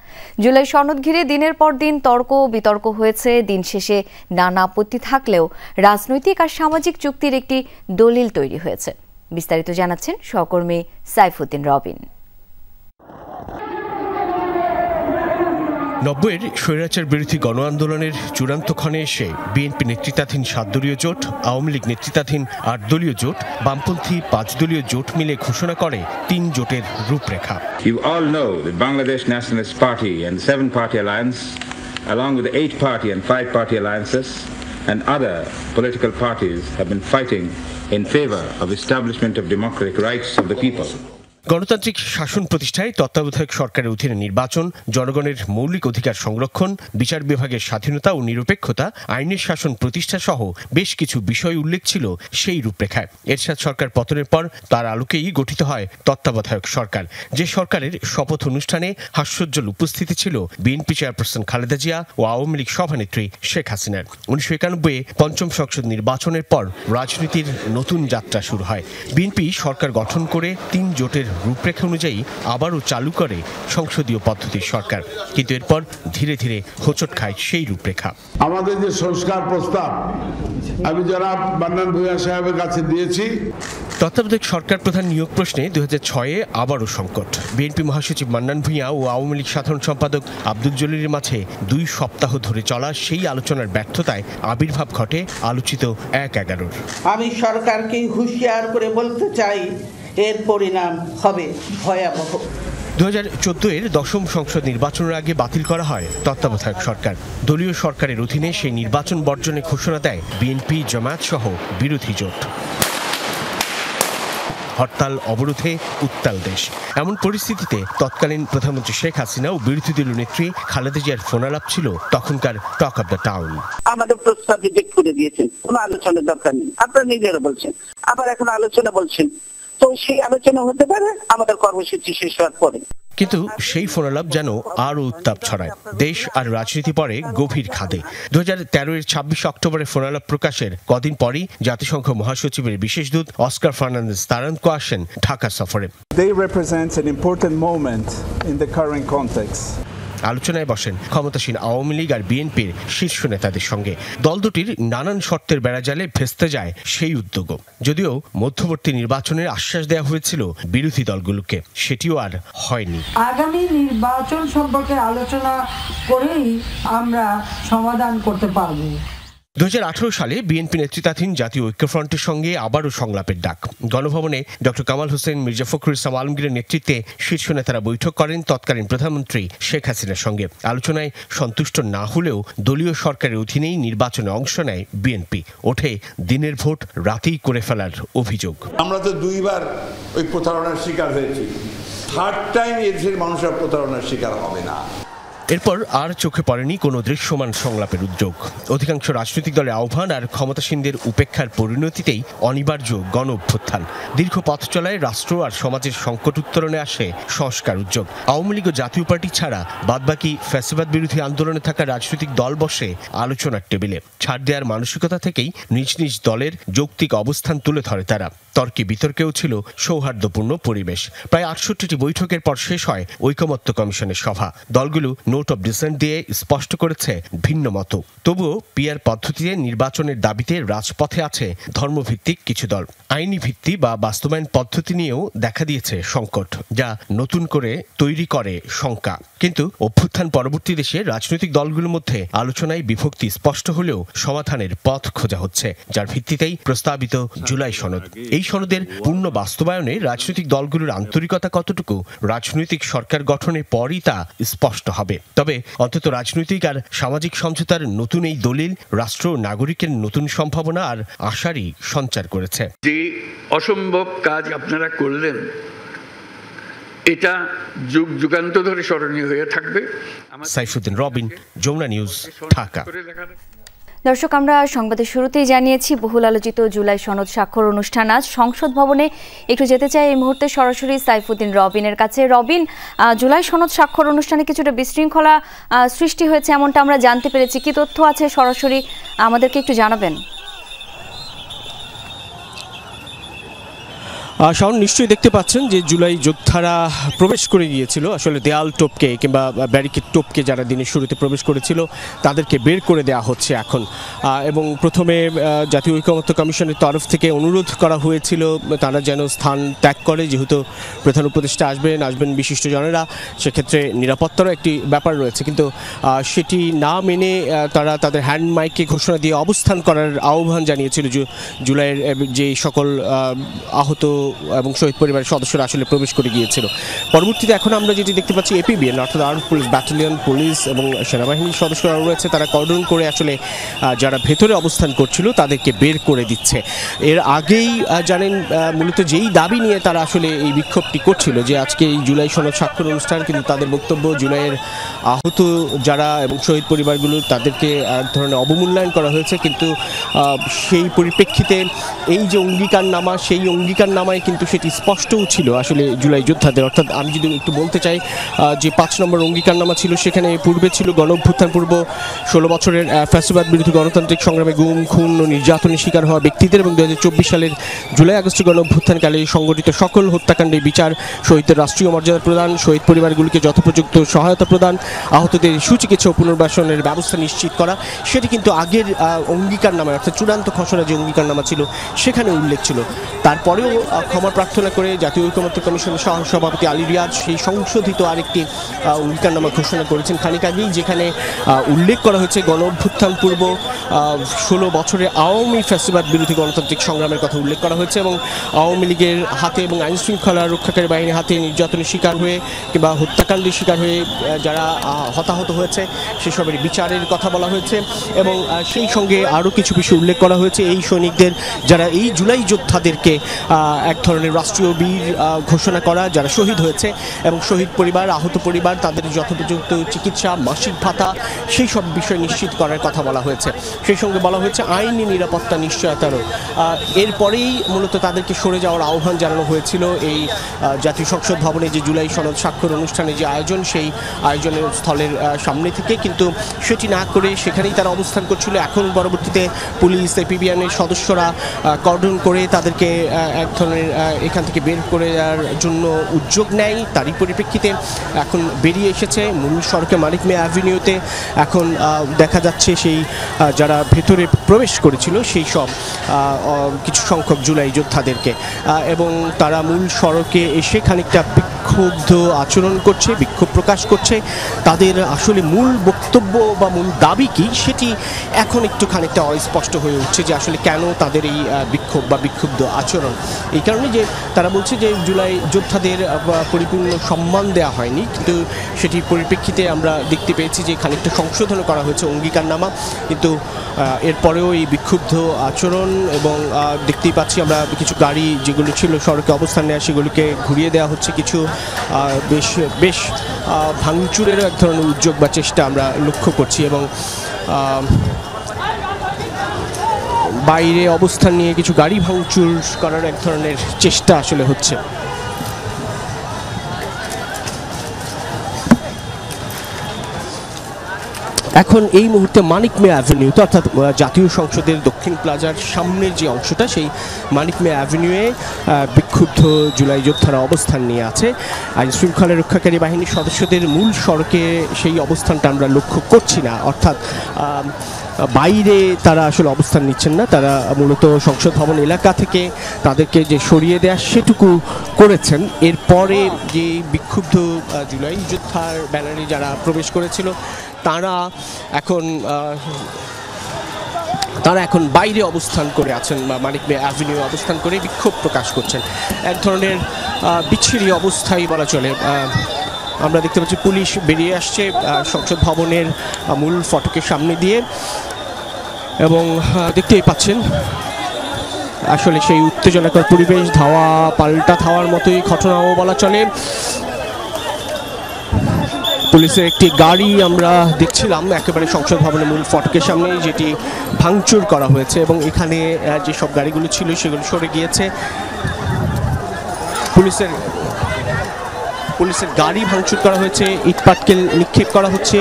জুলাই সনদ ঘিরে দিনের পর দিন তর্ক বিতর্ক হয়েছে। দিন শেষে নানা আপত্তি থাকলেও রাজনৈতিক আর সামাজিক চুক্তির একটি দলিল তৈরি হয়েছে। বিস্তারিত জানাচ্ছেন সহকর্মী সাইফুদ্দিন রবিন। 90-এর স্বৈরাচার বিরোধী গণ আন্দোলনের চূড়ান্ত ক্ষণে এসে বিএনপি নেতৃত্বাধীন 7 দলীয় জোট, আওয়ামী লীগ নেতৃত্বাধীন 8 দলীয় জোট, বামপন্থী 5 দলীয় জোট মিলে ঘোষণা করে 3 জোটের রূপরেখা। You all know that Bangladesh Nationalist Party and the 7-party alliance, along with the 8-party and 5-party alliances and other political parties, have been fighting in favor of establishment of democratic rights of the people. গণতান্ত্রিক শাসন প্রতিষ্ঠায় তত্ত্বাবধায়ক সরকারের অধীনে নির্বাচন, জনগণের মৌলিক অধিকার সংরক্ষণ, বিচার বিভাগের স্বাধীনতা ও নিরপেক্ষতা, আইনের শাসন প্রতিষ্ঠা সহ বেশ কিছু বিষয় উল্লেখ ছিল সেই রূপরেখায়। এরশাদ সরকার পতনের পর তার আলোকেই গঠিত হয় তত্ত্বাবধায়ক সরকার, যে সরকারের শপথ অনুষ্ঠানে হাস্যোজ্জ্বল উপস্থিতি ছিল বিএনপি চেয়ারপারসন খালেদা জিয়া ও আওয়ামী লীগ সভানেত্রী শেখ হাসিনার। 1991-এ পঞ্চম সংসদ নির্বাচনের পর রাজনীতির নতুন যাত্রা শুরু হয়। বিএনপি সরকার গঠন করে 3 জোটের রূপরেখা অনুযায়ী আবারও চালু করে সংসদীয় পদ্ধতির সরকার, কিন্তু এরপর ধীরে ধীরে হোঁচট খায় সেই রূপরেখা। আমাদের যে সংস্কার প্রস্তাব আমি জনাব মান্নান ভূঁইয়া সাহেবের কাছে দিয়েছি। তত্ত্বাবধায়ক সরকার প্রধান নিয়োগ প্রশ্নে 2006-এ আবারও সংকট। বিএনপি মহাসচিব মান্নান ভূঁইয়া ও আওয়ামী লীগ সাধারণ সম্পাদক আব্দুল জলিলের মাঝে 2 সপ্তাহ ধরে চলা সেই আলোচনার ব্যর্থতায় আবির্ভাব ঘটে আলোচিত 1-11-র। আমি সরকারকে হুঁশিয়ার করে বলতে চাই, এর পরিণাম হবে ভয়াবহ। 2014-এর 10ম সংসদ নির্বাচনের আগে বাতিল করা হয় তত্ত্বাবধায়ক সরকার। দলীয় সরকারের অধীনে সেই নির্বাচন বর্জনের ঘোষণা দেয় বিএনপি, জামায়াত সহ বিরোধী জোট। হরতাল, অবরোধে উত্তাল দেশ। এমন পরিস্থিতিতে তৎকালীন প্রধানমন্ত্রী শেখ হাসিনা ও বিরোধী দলীয় নেত্রী খালেদা জিয়ার ফোনালাপ ছিল তখনকার টক অব দ্য টাউন। আমাদের প্রস্তাব রিজেক্ট করে দিয়েছেন, কোনো আলোচনার দরকার নেই, আপনারা নিজেরা বলছেন, আবার এখন আলোচনা বলছেন। তো সেই আলোচনা হতে পারে আমাদের কর্মসূচি শেষ হওয়ার পরে। কিন্তু সেই ফোনালাপ যেন আরও উত্তাপ ছড়ায়। দেশ আর রাজনীতি পড়ে গভীর খাদে। 2013-এর 26 অক্টোবরে ফোনালাপ প্রকাশের কদিন পরই জাতিসংঘ মহাসচিবের বিশেষ দূত অস্কার ফার্নান্দেজ তারানকো আসেন ঢাকা সফরে। They represent an important moment in the current context. আলোচনায় বসেন ক্ষমতাসীন আওয়ামী লীগ আর বিএনপির শীর্ষ নেতাদের সঙ্গে। দল দুটির নানান শর্তের বেড়াজালে ভেস্তে যায় সেই উদ্যোগও। যদিও মধ্যবর্তী নির্বাচনের আশ্বাস দেওয়া হয়েছিল বিরোধী দলগুলোকে, সেটিও আর হয়নি। আগামী নির্বাচন সম্পর্কে আলোচনা করেই আমরা সমাধান করতে পারব। 2018 সালে বিএনপি নেতৃত্বাধীন জাতীয় ঐক্যফ্রন্টের সঙ্গে আবারও সংলাপের ডাক। গণভবনে ডক্টর কামাল হোসেন, মির্জা ফখরুল ইসলাম আলমগীরের নেতৃত্বে শীর্ষ নেতারা বৈঠক করেন তৎকালীন প্রধানমন্ত্রী শেখ হাসিনার সঙ্গে। আলোচনায় সন্তুষ্ট না হলেও দলীয় সরকারের অধীনেই নির্বাচনে অংশ নেয় বিএনপি। ওঠে দিনের ভোট রাতেই করে ফেলার অভিযোগ। আমরা তো 2বার ওই প্রতারণার শিকার হয়েছি, 3rd টাইম এদেশের মানুষরা প্রতারণার শিকার হবে না। এরপর আর চোখে পড়েনি কোনো দৃশ্যমান সংলাপের উদ্যোগ। অধিকাংশ রাজনৈতিক দলের আহ্বান আর ক্ষমতাসীনদের উপেক্ষার পরিণতিতেই অনিবার্য গণ অভ্যুত্থান। দীর্ঘ পথ চলায় রাষ্ট্র আর সমাজের সংকট উত্তরণে আসে সংস্কার উদ্যোগ। আওয়ামী লীগ ও জাতীয় পার্টি ছাড়া বাদবাকি ফ্যাসিবাদ বিরোধী আন্দোলনে থাকা রাজনৈতিক দল বসে আলোচনার টেবিলে। ছাড় দেওয়ার মানসিকতা থেকেই নিজ নিজ দলের যৌক্তিক অবস্থান তুলে ধরে তারা। তর্কে বিতর্কেও ছিল সৌহার্দ্যপূর্ণ পরিবেশ। প্রায় 68টি বৈঠকের পর শেষ হয় ঐকমত্য কমিশনের সভা। দলগুলো নোট অব ডিসেন্ট দিয়ে স্পষ্ট করেছে ভিন্ন মত। তবুও পিআর পদ্ধতিতে নির্বাচনের দাবিতে রাজপথে আছে ধর্মভিত্তিক কিছু দল। আইনি ভিত্তি বা বাস্তবায়ন পদ্ধতি নিয়েও দেখা দিয়েছে সংকট, যা নতুন করে তৈরি করে শঙ্কা। কিন্তু অভ্যুত্থান পরবর্তী দেশে রাজনৈতিক দলগুলোর মধ্যে আলোচনায় বিভক্তি স্পষ্ট হলেও সমাধানের পথ খোঁজা হচ্ছে, যার ভিত্তিতেই প্রস্তাবিত জুলাই সনদ। এই সনদের পূর্ণ বাস্তবায়নে রাজনৈতিক দলগুলোর আন্তরিকতা কতটুকু রাজনৈতিক সরকার গঠনের পরই তা স্পষ্ট হবে। তবে অন্তত রাজনৈতিক আর সামাজিক সমঝোতার নতুন এই দলিল রাষ্ট্র ও নাগরিকের নতুন সম্ভাবনা আর আশারই সঞ্চার করেছে। যে অসম্ভব কাজ আপনারা করলেন, এটা যুগ যুগান্ত ধরে স্মরণীয় হয়ে থাকবে। সাইফুদ্দিন রবিন, যমুনা নিউজ, ঢাকা। দর্শক, আমরা সংবাদের শুরুতেই জানিয়েছি বহুল আলোচিত জুলাই সনদ স্বাক্ষর অনুষ্ঠান আজ সংসদ ভবনে। একটু যেতে চাই এই মুহূর্তে সরাসরি সাইফুদ্দিন রবিনের কাছে। রবিন, জুলাই সনদ স্বাক্ষর অনুষ্ঠানে কিছুটা বিশৃঙ্খলা সৃষ্টি হয়েছে এমনটা আমরা জানতে পেরেছি, কি তথ্য আছে সরাসরি আমাদেরকে একটু জানাবেন? শাওন, নিশ্চয়ই দেখতে পাচ্ছেন যে জুলাই যোদ্ধারা প্রবেশ করে গিয়েছিল, আসলে দেয়াল টপকে কিংবা ব্যারিকেড টপকে যারা দিনের শুরুতে প্রবেশ করেছিল তাদেরকে বের করে দেওয়া হচ্ছে এখন। এবং প্রথমে জাতীয় ঐকমত্য কমিশনের তরফ থেকে অনুরোধ করা হয়েছিল তারা যেন স্থান ত্যাগ করে, যেহেতু প্রধান উপদেষ্টা আসবেন বিশিষ্টজনেরা, সেক্ষেত্রে নিরাপত্তারও একটি ব্যাপার রয়েছে, কিন্তু সেটি না মেনে তারা তাদের হ্যান্ড মাইকে ঘোষণা দিয়ে অবস্থান করার আহ্বান জানিয়েছিল জুলাইয়ের যে সকল আহত এবং শহীদ পরিবারের সদস্যরা আসলে প্রবেশ করে গিয়েছিল। পরবর্তীতে এখন আমরা যেটি দেখতে পাচ্ছি এপিবিএন অর্থাৎ আর্মড পুলিশ ব্যাটালিয়ন, পুলিশ এবং সেনাবাহিনীর সদস্যরা রয়েছে, তারা কর্ডন করে আসলে যারা ভেতরে অবস্থান করছিল তাদেরকে বের করে দিচ্ছে। এর আগেই জানেন মূলত যেই দাবি নিয়ে তারা আসলে এই বিক্ষোভটি করছিল যে আজকে এই জুলাই সনদ স্বাক্ষর অনুষ্ঠান, কিন্তু তাদের বক্তব্য জুলাইয়ের আহত যারা এবং শহীদ পরিবারগুলো তাদেরকে এক ধরনের অবমূল্যায়ন করা হয়েছে, কিন্তু সেই পরিপ্রেক্ষিতে এই যে অঙ্গীকারনামা, সেই অঙ্গীকারনামায় কিন্তু সেটি স্পষ্টও ছিল আসলে জুলাই যোদ্ধাদের। অর্থাৎ আমি যদি একটু বলতে চাই যে 5 নম্বর অঙ্গীকারনামা ছিল, সেখানে পূর্বে ছিল গণ অভ্যুত্থান পূর্ব 16 বছরের ফ্যাসিবাদ বিরোধী গণতান্ত্রিক সংগ্রামে গুম, খুন ও নির্যাতনের শিকার হওয়া ব্যক্তিদের এবং 2024 সালের জুলাই আগস্টের গণ অভ্যুত্থানকালে সংগঠিত সকল হত্যাকাণ্ডের বিচার, শহীদদের রাষ্ট্রীয় মর্যাদা প্রদান, শহীদ পরিবারগুলিকে যথোপযুক্ত সহায়তা প্রদান, আহতদের সুচিকিৎসা ও পুনর্বাসনের ব্যবস্থা নিশ্চিত করা। সেটি কিন্তু আগের অঙ্গীকারনামায় অর্থাৎ চূড়ান্ত খসড়া যে অঙ্গীকারনামা ছিল সেখানে উল্লেখ ছিল। তারপরেও ক্ষমা প্রার্থনা করে জাতীয় ঐকমত্য কমিশনের সভাপতি আলী রিয়াজ সেই সংশোধিত আরেকটি অঙ্গীকারনামা ঘোষণা করেছেন খানিক আগেই, যেখানে উল্লেখ করা হয়েছে গণ অভ্যুত্থান পূর্ব 16 বছরের আওয়ামী ফ্যাসিবাদ বিরোধী গণতান্ত্রিক সংগ্রামের কথা উল্লেখ করা হয়েছে এবং আওয়ামী লীগের হাতে এবং আইন শৃঙ্খলা রক্ষাকারী বাহিনীর হাতে নির্যাতনের শিকার হয়ে কিংবা হত্যাকাণ্ডের শিকার হয়ে যারা হতাহত হয়েছে সেসবের বিচারের কথা বলা হয়েছে এবং সেই সঙ্গে আরও কিছু বিষয় উল্লেখ করা হয়েছে। এই সৈনিকদের যারা এই জুলাই যোদ্ধাদেরকে এক ধরনের রাষ্ট্রীয় বীর ঘোষণা করা, যারা শহীদ হয়েছে এবং শহীদ পরিবার, আহত পরিবার, তাদের যথোপযুক্ত চিকিৎসা, মাসিক ভাতা, সেই সব বিষয় নিশ্চিত করার কথা বলা হয়েছে। সেই সঙ্গে বলা হয়েছে আইনি নিরাপত্তা নিশ্চয়তারও। এরপরেই মূলত তাদেরকে সরে যাওয়ার আহ্বান জানানো হয়েছিল এই জাতীয় সংসদ ভবনে যে জুলাই সনদ স্বাক্ষর অনুষ্ঠানের যে আয়োজন, সেই আয়োজনের স্থলের সামনে থেকে, কিন্তু সেটি না করে সেখানেই তারা অবস্থান করছিল। এখন পরবর্তীতে পুলিশ, এপিবিএনের সদস্যরা কর্ডন করে তাদেরকে এক ধরনের এখান থেকে বের করে দেওয়ার জন্য উদ্যোগ নেয়। তারই পরিপ্রেক্ষিতে এখন বেরিয়ে এসেছে মূল সড়কে মানিক মিয়া অ্যাভিনিউতে। এখন দেখা যাচ্ছে সেই যারা ভেতরে প্রবেশ করেছিল সেই সব কিছু সংখ্যক জুলাই যোদ্ধাদেরকে, এবং তারা মূল সড়কে এসে খানিকটা বিক্ষুব্ধ আচরণ করছে, বিক্ষোভ প্রকাশ করছে। তাদের আসলে মূল বক্তব্য বা মূল দাবি কি সেটি এখন একটু খানিকটা অস্পষ্ট হয়ে উঠছে, যে আসলে কেন তাদের এই বিক্ষোভ বা বিক্ষুব্ধ আচরণ। এই কারণে যে তারা বলছে যে জুলাই যোদ্ধাদের পরিপূর্ণ সম্মান দেওয়া হয়নি, কিন্তু সেটির পরিপ্রেক্ষিতে আমরা দেখতে পেয়েছি যে খানিকটা সংশোধন করা হয়েছে অঙ্গীকারনামা, কিন্তু এরপরেও এই বিক্ষুব্ধ আচরণ এবং দেখতেই পাচ্ছি আমরা কিছু গাড়ি যেগুলো ছিল সড়কে অবস্থান নেওয়া সেগুলোকে ঘুরিয়ে দেওয়া হচ্ছে। কিছু বেশ ভাঙচুরেরও এক ধরনের উদ্যোগ বা চেষ্টা আমরা লক্ষ্য করছি এবং বাইরে অবস্থান নিয়ে কিছু গাড়ি ভাঙচুর করার এক ধরনের চেষ্টা আসলে হচ্ছে। এখন এই মুহূর্তে মানিক মিয়া অ্যাভিনিউতে অর্থাৎ জাতীয় সংসদের দক্ষিণ প্লাজার সামনের যে অংশটা, সেই মানিক মিয়া অ্যাভিনিউয়ে বিক্ষুব্ধ জুলাই যোদ্ধারা অবস্থান নিয়ে আছে। আইন শৃঙ্খলা রক্ষাকারী বাহিনীর সদস্যদের মূল সড়কে সেই অবস্থানটা আমরা লক্ষ্য করছি না, অর্থাৎ বাইরে তারা আসলে অবস্থান নিচ্ছেন না। তারা মূলত সংসদ ভবন এলাকা থেকে তাদেরকে যে সরিয়ে দেয়া সেটুকু করেছেন। এরপরে যে বিক্ষুব্ধ জুলাই যোদ্ধার ব্যানারে যারা প্রবেশ করেছিল তারা এখন বাইরে অবস্থান করে আছেন, মানিক মিয়া অ্যাভিনিউ অবস্থান করে বিক্ষোভ প্রকাশ করছেন। এক ধরনের বিচ্ছিরি অবস্থাই বলা চলে। আমরা দেখতে পাচ্ছি পুলিশ বেরিয়ে আসছে সংসদ ভবনের মূল ফটকের সামনে দিয়ে এবং দেখতেই পাচ্ছেন আসলে সেই উত্তেজনাকর পরিবেশ, ধাওয়া পাল্টা ধাওয়ার মতোই ঘটনাও বলা চলে। পুলিশের একটি গাড়ি আমরা দেখছিলাম একেবারে সংসদ ভবনের মূল ফটকের সামনে, যেটি ভাঙচুর করা হয়েছে এবং এখানে যেসব গাড়িগুলো ছিল সেগুলো সরে গিয়েছে। পুলিশের গাড়ি ভাঙচুর করা হয়েছে, ইটপাটকেল নিক্ষেপ করা হচ্ছে।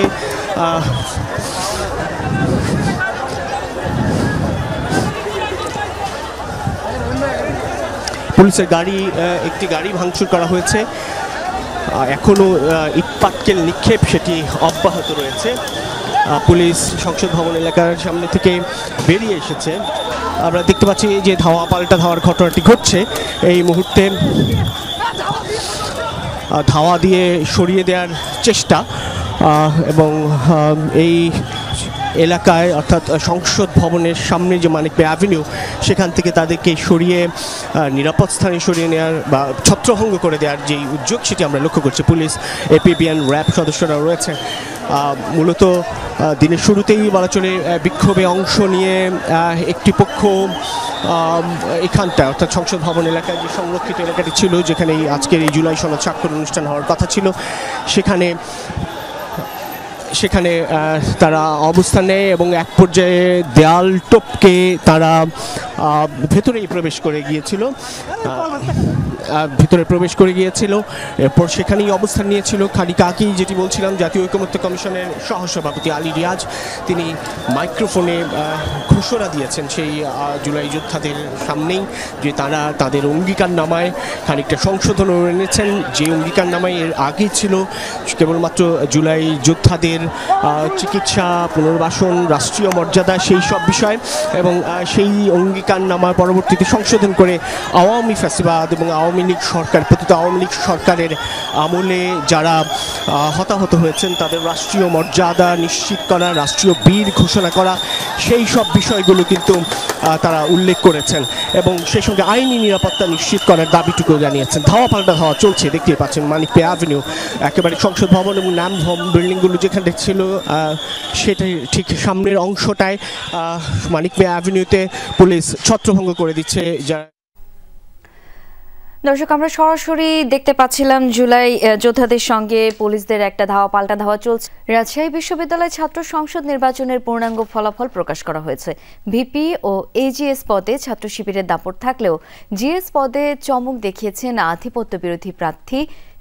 পুলিশের একটি গাড়ি ভাঙচুর করা হয়েছে। এখনও ইটপাটকেল নিক্ষেপ সেটি অব্যাহত রয়েছে। পুলিশ সংসদ ভবন এলাকার সামনে থেকে বেরিয়ে এসেছে। আমরা দেখতে পাচ্ছি যে ধাওয়া পাল্টা ধাওয়ার ঘটনাটি ঘটছে এই মুহূর্তে। ধাওয়া দিয়ে সরিয়ে দেওয়ার চেষ্টা এবং এই এলাকায় অর্থাৎ সংসদ ভবনের সামনে যে মানিক মে অ্যাভিনিউ সেখান থেকে তাদেরকে সরিয়ে নিরাপদ স্থানে সরিয়ে নেওয়ার বা ছত্রভঙ্গ করে দেওয়ার যে উদ্যোগ সেটি আমরা লক্ষ্য করছি। পুলিশ, এপিবিএন, র্যাব সদস্যরা রয়েছে। মূলত দিনের শুরুতেই বলা চলে বিক্ষোভে অংশ নিয়ে একটি পক্ষ এখানটা অর্থাৎ সংসদ ভবন এলাকায় যে সংরক্ষিত এলাকাটি ছিল যেখানে আজকের এই জুলাই সনদ স্বাক্ষর অনুষ্ঠান হওয়ার কথা ছিল সেখানে তারা অবস্থান নেয় এবং এক পর্যায়ে দেয়াল টপকে তারা ভেতরে প্রবেশ করে গিয়েছিল। এরপর সেখানেই অবস্থান নিয়েছিল খানিক আগেই যেটি বলছিলাম জাতীয় ঐকমত্য কমিশনের সহসভাপতি আলী রিয়াজ। তিনি মাইক্রোফোনে ঘোষণা দিয়েছেন সেই জুলাই যোদ্ধাদের সামনেই যে তারা তাদের অঙ্গীকারনামায় খানিকটা সংশোধন এনেছেন। যে অঙ্গীকারনামায় এর আগে ছিল কেবলমাত্র জুলাই যোদ্ধাদের চিকিৎসা, পুনর্বাসন, রাষ্ট্রীয় মর্যাদা সেই সব বিষয়, এবং সেই অঙ্গীকারনামা পরবর্তীতে সংশোধন করে আওয়ামী ফ্যাসিবাদ এবং আওয়ামী লীগ সরকার, প্রতিত আওয়ামী লীগ সরকারের আমলে যারা হতাহত হয়েছেন তাদের রাষ্ট্রীয় মর্যাদা নিশ্চিত করা, রাষ্ট্রীয় বীর ঘোষণা করা, সেই সব বিষয়গুলো কিন্তু তারা উল্লেখ করেছেন এবং সেই সঙ্গে আইনি নিরাপত্তা নিশ্চিত করার দাবিটুকু জানিয়েছেন। ধাওয়া পাল্টা ধাওয়া চলছে, দেখতেই পাচ্ছেন মানিক মে অ্যাভিনিউ একেবারে সংসদ ভবন এবং ন্যাম বিল্ডিংগুলো যেখানে ছিল সেটাই ঠিক সামনের অংশটায় মানিক মে অ্যাভিনিউতে পুলিশ ছত্রভঙ্গ করে দিচ্ছে। দর্শক, আমরা সরাসরি দেখতে পাচ্ছিলাম জুলাই যোদ্ধাদের সঙ্গে পুলিশদের একটা ধাওয়া পাল্টা ধাওয়া চলছে। রাজশাহী বিশ্ববিদ্যালয় ছাত্র সংসদ নির্বাচনের পূর্ণাঙ্গ ফলাফল প্রকাশ করা হয়েছে। ভিপি ও এজিএস পদে ছাত্র শিবিরের দাপট থাকলেও জিএস পদে চমক দেখিয়েছেন আধিপত্য বিরোধী প্রার্থী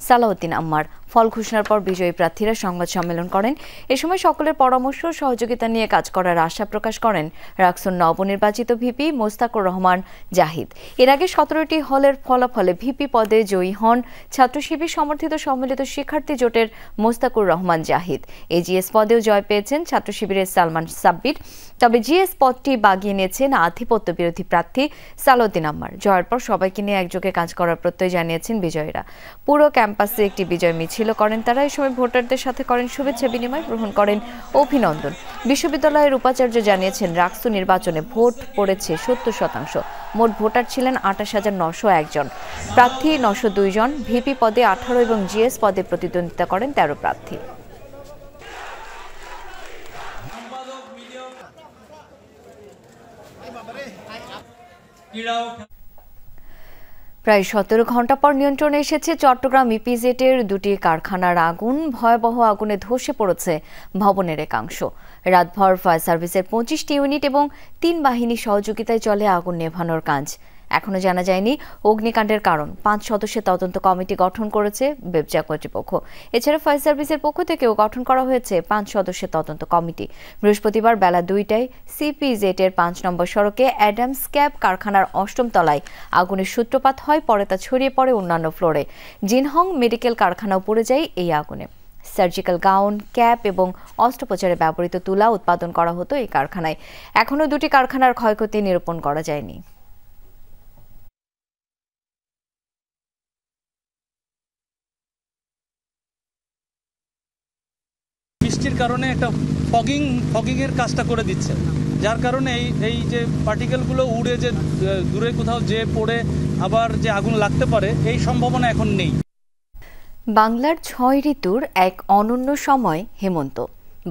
সালাউদ্দিন আম্মার। ফল ঘোষণার পর বিজয়ী প্রার্থীরা সংবাদ সম্মেলন করেন। এ সময় সকলের পরামর্শ সহযোগিতা নিয়ে কাজ করার আশা প্রকাশ করেন রাকসুর নবনির্বাচিত ভিপি মোস্তাকুর রহমান জাহিদ। এর আগে 17টি হলের ফলাফলে ভিপি পদে জয়ী হন ছাত্র শিবির সমর্থিত সম্মিলিত শিক্ষার্থী জোটের মোস্তাকুর রহমান জাহিদ। এজিএস পদেও জয় পেয়েছেন ছাত্র শিবিরের সালমান সাব্বির। তবে জিএস পদটি বাগিয়ে নিয়েছেন আধিপত্য বিরোধী প্রার্থী সালাউদ্দিন আম্মার। জয়ের পর সবাইকে নিয়ে একযোগে কাজ করার প্রত্যয় জানিয়েছেন বিজয়ীরা। পুরো ক্যাম্পাসে একটি বিজয় মিছিল করেন তারা। এই সময় ভোটারদের সাথে করেন শুভেচ্ছা বিনিময়, গ্রহণ করেন অভিনন্দন। বিশ্ববিদ্যালয়ের উপাচার্য জানিয়েছেন রাকসু নির্বাচনে ভোট পড়েছে 70%। মোট ভোটার ছিলেন 28,901 জন। প্রার্থী 902 জন। ভিপি পদে 18 এবং জিএস পদে প্রতিদ্বন্দ্বিতা করেন 13 প্রার্থী। প্রায় 17 ঘন্টা পর নিয়ন্ত্রণে এসেছে চট্টগ্রাম ইপিজেডের দুটি কারখানার আগুন। ভয়াবহ আগুনে ধসে পড়েছে ভবনের একাংশ। রাতভর ফায়ার সার্ভিসের 25টি ইউনিট এবং 3 বাহিনী সহযোগিতায় চলে আগুন নেভানোর কাজ। এখনো জানা যায়নি অগ্নিকাণ্ডের কারণ। 5 সদস্যের তদন্ত কমিটি গঠন করেছে বেবজা কর্তৃপক্ষ। এছাড়া ফায়ার সার্ভিসের পক্ষ থেকেও গঠন করা হয়েছে 5 সদস্যের তদন্ত কমিটি। বৃহস্পতিবার বেলা 2টায় সিপিজেডের 5 নম্বর সড়কে অ্যাডামস ক্যাব কারখানার 8ম তলায় আগুনের সূত্রপাত হয়। পরে তা ছড়িয়ে পড়ে অন্যান্য ফ্লোরে। জিনহং মেডিকেল কারখানাও পড়ে যায় এই আগুনে। সার্জিক্যাল গাউন, ক্যাপ এবং অস্ত্রোপচারে ব্যবহৃত তুলা উৎপাদন করা হতো এই কারখানায়। এখনো দুটি কারখানার ক্ষয়ক্ষতি নিরূপণ করা যায়নি। বৃষ্টির কারণে একটা ফগিংয়ের কাজটা করে দিচ্ছে, যার কারণে এই যে পার্টিকেলগুলো উড়ে যে দূরে কোথাও যে পড়ে আবার যে আগুন লাগতে পারে এই সম্ভাবনা এখন নেই। বাংলার 6 ঋতুর এক অনন্য সময় হেমন্ত।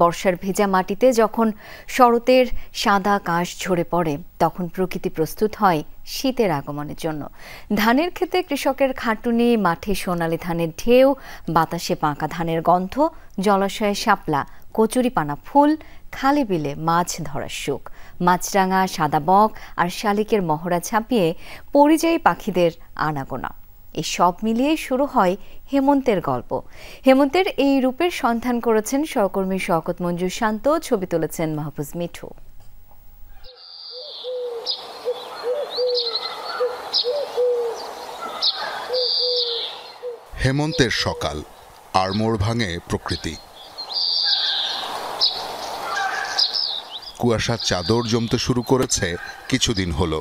বর্ষার ভেজা মাটিতে যখন শরতের সাদা কাশ ঝরে পড়ে তখন প্রকৃতি প্রস্তুত হয় শীতের আগমনের জন্য। ধানের ক্ষেতে কৃষকের খাটুনি, মাঠে সোনালি ধানের ঢেউ, বাতাসে পাকা ধানের গন্ধ, জলাশয়ে শাপলা, কচুরিপানা ফুল, খালে বিলে মাছ ধরার সুখ, মাছরাঙা, সাদা বক আর শালিকের মহড়া ছাপিয়ে পরিযায়ী পাখিদের আনাগোনা। এই সব মিলিয়ে শুরু হয় হেমন্তের গল্প। হেমন্তের এই রূপের সন্ধান করেছেন সহকর্মী শওকত মঞ্জুর শান্ত, ছবি তুলেছেন মাহফুজ মিঠু। হেমন্তের সকাল, আড়মোড় ভাঙে প্রকৃতি। কুয়াশার চাদর জমতে শুরু করেছে কিছুদিন হলো।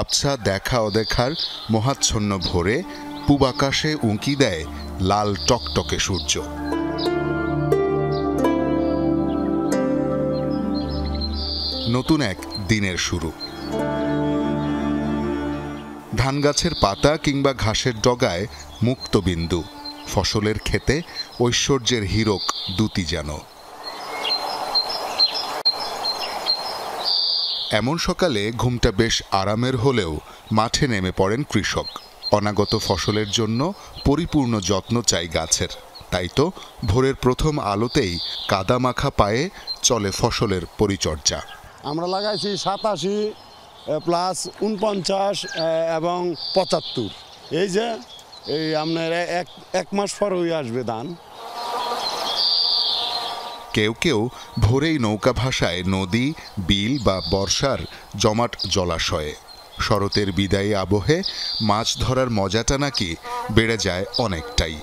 আবছা দেখা অদেখার মহাচ্ছন্ন ভোরে পূব আকাশে উঁকি দেয় লাল টকটকে সূর্য। নতুন এক দিনের শুরু। ধান গাছের পাতা কিংবা ঘাসের ডগায় মুক্তবিন্দু, ফসলের ক্ষেতে ঐশ্বর্যের হীরক দুটি যেন। এমন সকালে ঘুমটা বেশ আরামের হলেও মাঠে নেমে পড়েন কৃষক। অনাগত ফসলের জন্য পরিপূর্ণ যত্ন চাই গাছের। তাই তো ভোরের প্রথম আলোতেই কাদা মাখা পায়ে চলে ফসলের পরিচর্যা। আমরা লাগাইছি 87 প্লাস 49 এবং 75। এই যে এই আপনার এক মাস পর হয়ে আসবে ধান। কেউ কেউ ভোরেই নৌকা ভাসায় নদী, বিল বা বর্ষার জমাট জলাশয়ে। শরতের বিদায়ী আবহে মাছ ধরার মজাটা নাকি বেড়ে যায় অনেকটাই।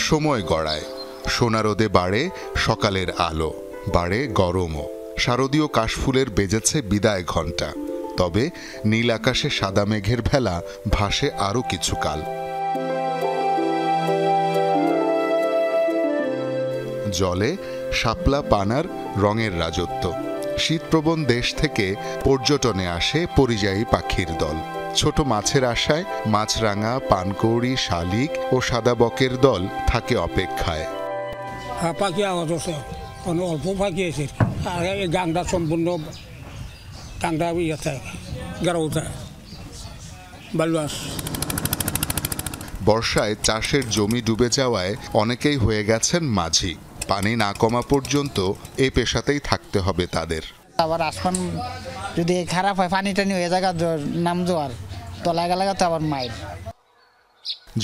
সময় গড়ায়, সোনা রোদে বাড়ে সকালের আলো, বাড়ে গরমও। শারদীয় কাশফুলের বেজেছে বিদায় ঘণ্টা। তবে নীল আকাশে সাদা মেঘের ভেলা ভাসে আরও কিছুকাল। জলে শাপলা পানার রঙের রাজত্ব। শীতপ্রবণ দেশ থেকে পর্যটনে আসে পরিযায়ী পাখির দল। ছোট মাছের আশায় মাছরাঙা, পানকৌড়ি, শালিক ও সাদা বকের দল থাকে অপেক্ষায়। পাখি আওয়াজ আছে, অল্প পাখি আছে, আর এই গাংটা সম্পূর্ণ গাংটা ইয়ে গারৌতা বালুয়াস। বর্ষায় চাষের জমি ডুবে যাওয়ায় অনেকেই হয়ে গেছেন মাঝি। পানি না কমা পর্যন্ত এ পেশাতেই থাকতে হবে তাদের। আবার আসমান যদি খারাপ হয়, পানি টানি হয়ে যায়, নাম জোয়ার তো লাগা তো আবার মাইল।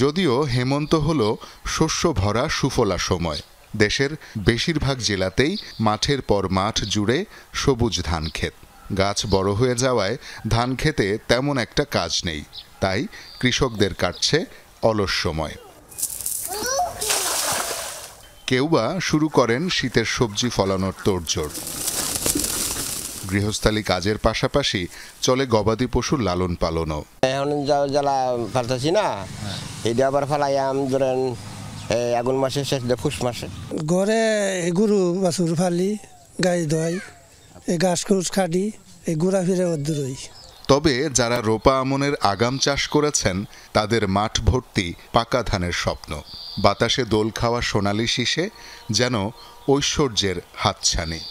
যদিও হেমন্ত হলো শস্য ভরা সুফলা সময়। দেশের বেশিরভাগ জেলাতেই মাঠের পর মাঠ জুড়ে সবুজ ধান ক্ষেত। গাছ বড় হয়ে যাওয়ায় ধান খেতে তেমন একটা কাজ নেই, তাই কৃষকদের কাটছে অলস সময়। কেউ বা শুরু করেন শীতের সবজি ফলানোর তোড়জোড়। গৃহস্থালী কাজের পাশাপাশি চলে গবাদি পশুর লালন পালনও। এখন জ্বালা ফালতেছি না, এটা আবার ফালাইয়াম ধরেন আগুন মাসে শেষ দিয়ে পুষ মাসে। ঘরে গরু বাছুর ফালি, গাই দই, এই ঘাস খুস খাটি, এই ঘোরা ফিরে অদ্দুরই। তবে যারা রোপা আমনের আগাম চাষ করেছেন তাদের মাঠ ভর্তি পাকা ধানের স্বপ্ন। বাতাসে দোল খাওয়া সোনালি শীষে যেন ঐশ্বর্যের হাতছানি।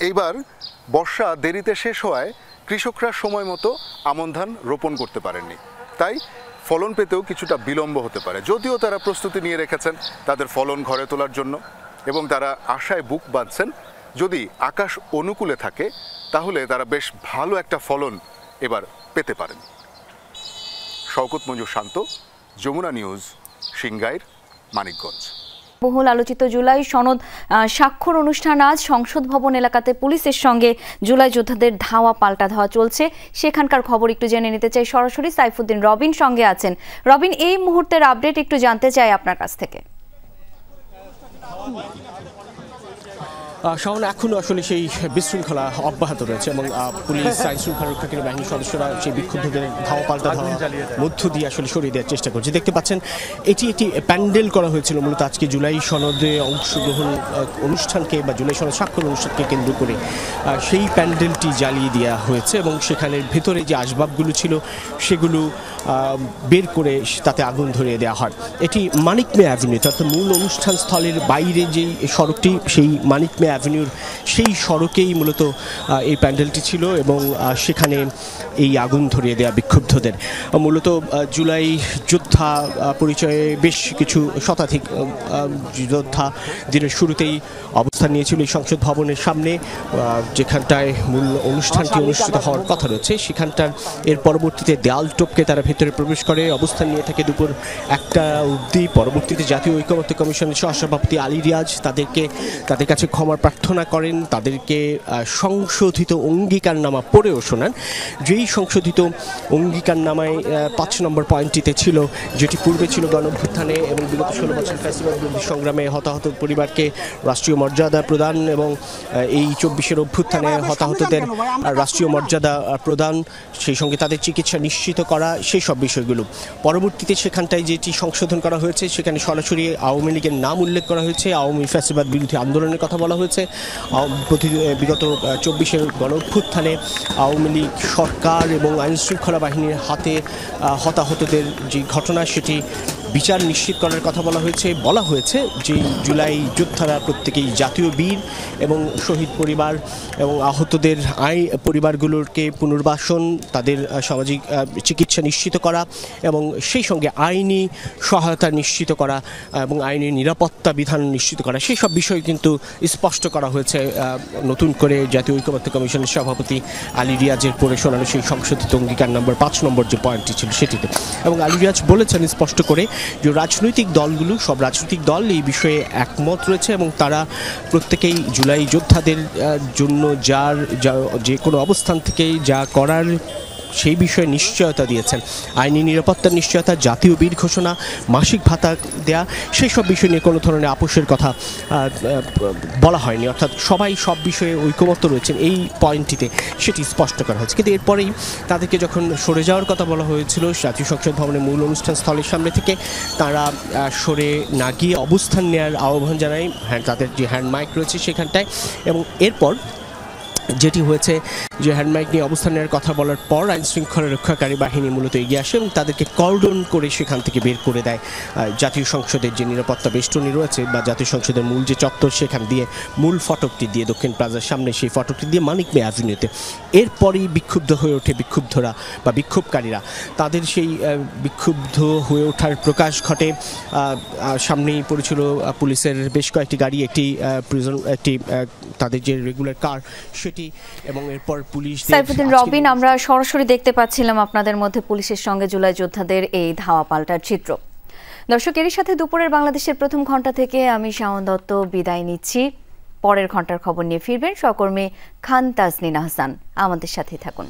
এইবার বর্ষা দেরিতে শেষ হওয়ায় কৃষকরা সময় মতো আমন ধান রোপণ করতে পারেননি, তাই ফলন পেতেও কিছুটা বিলম্ব হতে পারে। যদিও তারা প্রস্তুতি নিয়ে রেখেছেন তাদের ফলন ঘরে তোলার জন্য, এবং তারা আশায় বুক বাঁধছেন যদি আকাশ অনুকূলে থাকে তাহলে তারা বেশ ভালো একটা ফলন এবার পেতে পারেন। শওকত মঞ্জুর শান্ত, যমুনা নিউজ, সিংগাইর, মানিকগঞ্জ। বহুল আলোচিত জুলাই সনদ স্বাক্ষর অনুষ্ঠান আজ সংসদ ভবন এলাকাতে পুলিশের সঙ্গে জুলাই যোদ্ধাদের ধাওয়া পাল্টা ধাওয়া চলছে। সেখানকার খবর একটু জেনে নিতে চাই সরাসরি। সাইফুদ্দিন রবিন সঙ্গে আছেন। রবিন, এই মুহূর্তের আপডেট একটু জানতে চাই আপনার কাছ থেকে। শাওন, এখনও আসলে সেই বিশৃঙ্খলা অব্যাহত রয়েছে এবং পুলিশ, আইন শৃঙ্খলা রক্ষাকারী বাহিনীর সদস্যরা সেই বিক্ষুব্ধদের ধাওয়া পাল্টা ধাওয়ার মধ্য দিয়ে আসলে সরিয়ে দেওয়ার চেষ্টা করছে। দেখতে পাচ্ছেন এটি একটি প্যান্ডেল করা হয়েছিল মূলত আজকে জুলাই সনদে অংশগ্রহণ অনুষ্ঠানকে বা জুলাই সনদ স্বাক্ষর অনুষ্ঠানকে কেন্দ্র করে সেই প্যান্ডেলটি জ্বালিয়ে দেওয়া হয়েছে এবং সেখানের ভেতরে যে আসবাবগুলো ছিল সেগুলো বের করে তাতে আগুন ধরিয়ে দেওয়া হয়। এটি মানিক মে অ্যাভিনিউতে, অর্থাৎ মূল অনুষ্ঠান স্থলের বাইরে যেই সড়কটি, সেই মানিক মে অ্যাভিনিউর সেই সড়কেই মূলত এই প্যান্ডেলটি ছিল এবং সেখানে এই আগুন ধরিয়ে দেওয়া বিক্ষুব্ধদের মূলত জুলাই যোদ্ধা পরিচয়ে বেশ কিছু শতাধিক যোদ্ধা দিনের শুরুতেই অবস্থান অবস্থান নিয়েছিল এই সংসদ ভবনের সামনে, যেখানটায় মূল অনুষ্ঠানটি অনুষ্ঠিত হওয়ার কথা রয়েছে। সেখানটার এর পরবর্তীতে দেয়াল টপকে তারা ভেতরে প্রবেশ করে, অবস্থান নিয়ে থাকে দুপুর 1টা অবধি। পরবর্তীতে জাতীয় ঐকমত্য কমিশনের সহসভাপতি আলী রিয়াজ তাদের কাছে ক্ষমা প্রার্থনা করেন, তাদেরকে সংশোধিত অঙ্গীকারনামা পড়েও শোনান। যেই সংশোধিত অঙ্গীকারনামায় 5 নম্বর পয়েন্টটিতে ছিল, যেটি পূর্বে ছিল গণঅভ্যুত্থানে এবং বিগত 16 বছর ফ্যাসিবাদ বিরোধী সংগ্রামে হতাহত পরিবারকে রাষ্ট্রীয় মর্যাদা প্রদান এবং এই 24-এর অভ্যুত্থানে হতাহতদের রাষ্ট্রীয় মর্যাদা প্রদান, সেই সঙ্গে তাদের চিকিৎসা নিশ্চিত করা, সেই সব বিষয়গুলো। পরবর্তীতে সেখানটায় যেটি সংশোধন করা হয়েছে, সেখানে সরাসরি আওয়ামী লীগের নাম উল্লেখ করা হয়েছে, আওয়ামী ফ্যাসিবাদ বিরোধী আন্দোলনের কথা বলা হয়েছে। বিগত 24-এর গণঅভ্যুত্থানে আওয়ামী লীগ সরকার এবং আইনশৃঙ্খলা বাহিনীর হাতে হতাহতদের যে ঘটনা, সেটি বিচার নিশ্চিত করার কথা বলা হয়েছে যে জুলাই যোদ্ধারা প্রত্যেকেই জাতীয় বীর এবং শহীদ পরিবার এবং আহতদের পরিবারগুলোকে পুনর্বাসন, তাদের সামাজিক চিকিৎসা নিশ্চিত করা এবং সেই সঙ্গে আইনি সহায়তা নিশ্চিত করা এবং আইনি নিরাপত্তা বিধান নিশ্চিত করা, সেই সব বিষয় কিন্তু স্পষ্ট করা হয়েছে নতুন করে জাতীয় ঐকমত্য কমিশনের সভাপতি আলী রিয়াজের পড়ে শোনানো সেই সংশোধিত অঙ্গীকার নম্বর 5 নম্বর যে পয়েন্টটি ছিল সেটিতে। এবং আলী রিয়াজ বলেছেন স্পষ্ট করে যে রাজনৈতিক দলগুলো, সব রাজনৈতিক দল এই বিষয়ে একমত রয়েছে এবং তারা প্রত্যেকেই জুলাই যোদ্ধাদের জন্য যে কোনো অবস্থান থেকে যা করার সেই বিষয়ে নিশ্চয়তা দিয়েছেন। আইনি নিরাপত্তার নিশ্চয়তা, জাতীয় বীর ঘোষণা, মাসিক ভাতা দেয়া, সেই সব বিষয় নিয়ে কোনো ধরনের আপোষের কথা বলা হয়নি। অর্থাৎ সবাই সব বিষয়ে ঐকমত্য রয়েছেন এই পয়েন্টটিতে, সেটি স্পষ্ট করা হয়েছে। কিন্তু এরপরেই তাদেরকে যখন সরে যাওয়ার কথা বলা হয়েছিল জাতীয় সংসদ ভবনের মূল অনুষ্ঠান স্থলের সামনে থেকে, তারা সরে না গিয়ে অবস্থান নেওয়ার আহ্বান জানায় তাদের যে হ্যান্ড মাইক রয়েছে সেখানটায়। এবং এরপর যেটি হয়েছে যে হ্যান্ডমাইক নিয়ে অবস্থান নেওয়ার কথা বলার পর আইনশৃঙ্খলা রক্ষাকারী বাহিনী মূলত এগিয়ে আসে এবং তাদেরকে কর্ডন করে সেখান থেকে বের করে দেয়। জাতীয় সংসদের যে নিরাপত্তা বেষ্টনী রয়েছে বা জাতীয় সংসদের মূল যে চত্বর, সেখান দিয়ে মূল ফটকটি দিয়ে দক্ষিণ প্লাজার সামনে সেই ফটকটি দিয়ে মানিক বে অ্যাভিনিউতে। এরপরই বিক্ষুব্ধ হয়ে ওঠে বিক্ষুব্ধরা বা বিক্ষোভকারীরা, তাদের সেই বিক্ষুব্ধ হয়ে ওঠার প্রকাশ ঘটে। সামনেই পড়েছিল পুলিশের বেশ কয়েকটি গাড়ি, একটি তাদের যে রেগুলার কার সেটি, এবং এরপর পুলিশ। সাইফুদ্দিন রবিন, আমরা সরাসরি দেখতে পাচ্ছিলাম আপনাদের মধ্যে পুলিশের সঙ্গে জুলাই যোদ্ধাদের এই ধাওয়া পাল্টার চিত্র। দর্শক, এরই সাথে দুপুরের বাংলাদেশের প্রথম ঘণ্টা থেকে আমি শাওন দত্ত বিদায় নিচ্ছি। পরের ঘণ্টার খবর নিয়ে ফিরবেন সহকর্মী খান তাজনীন আহসান। আমাদের সাথে থাকুন।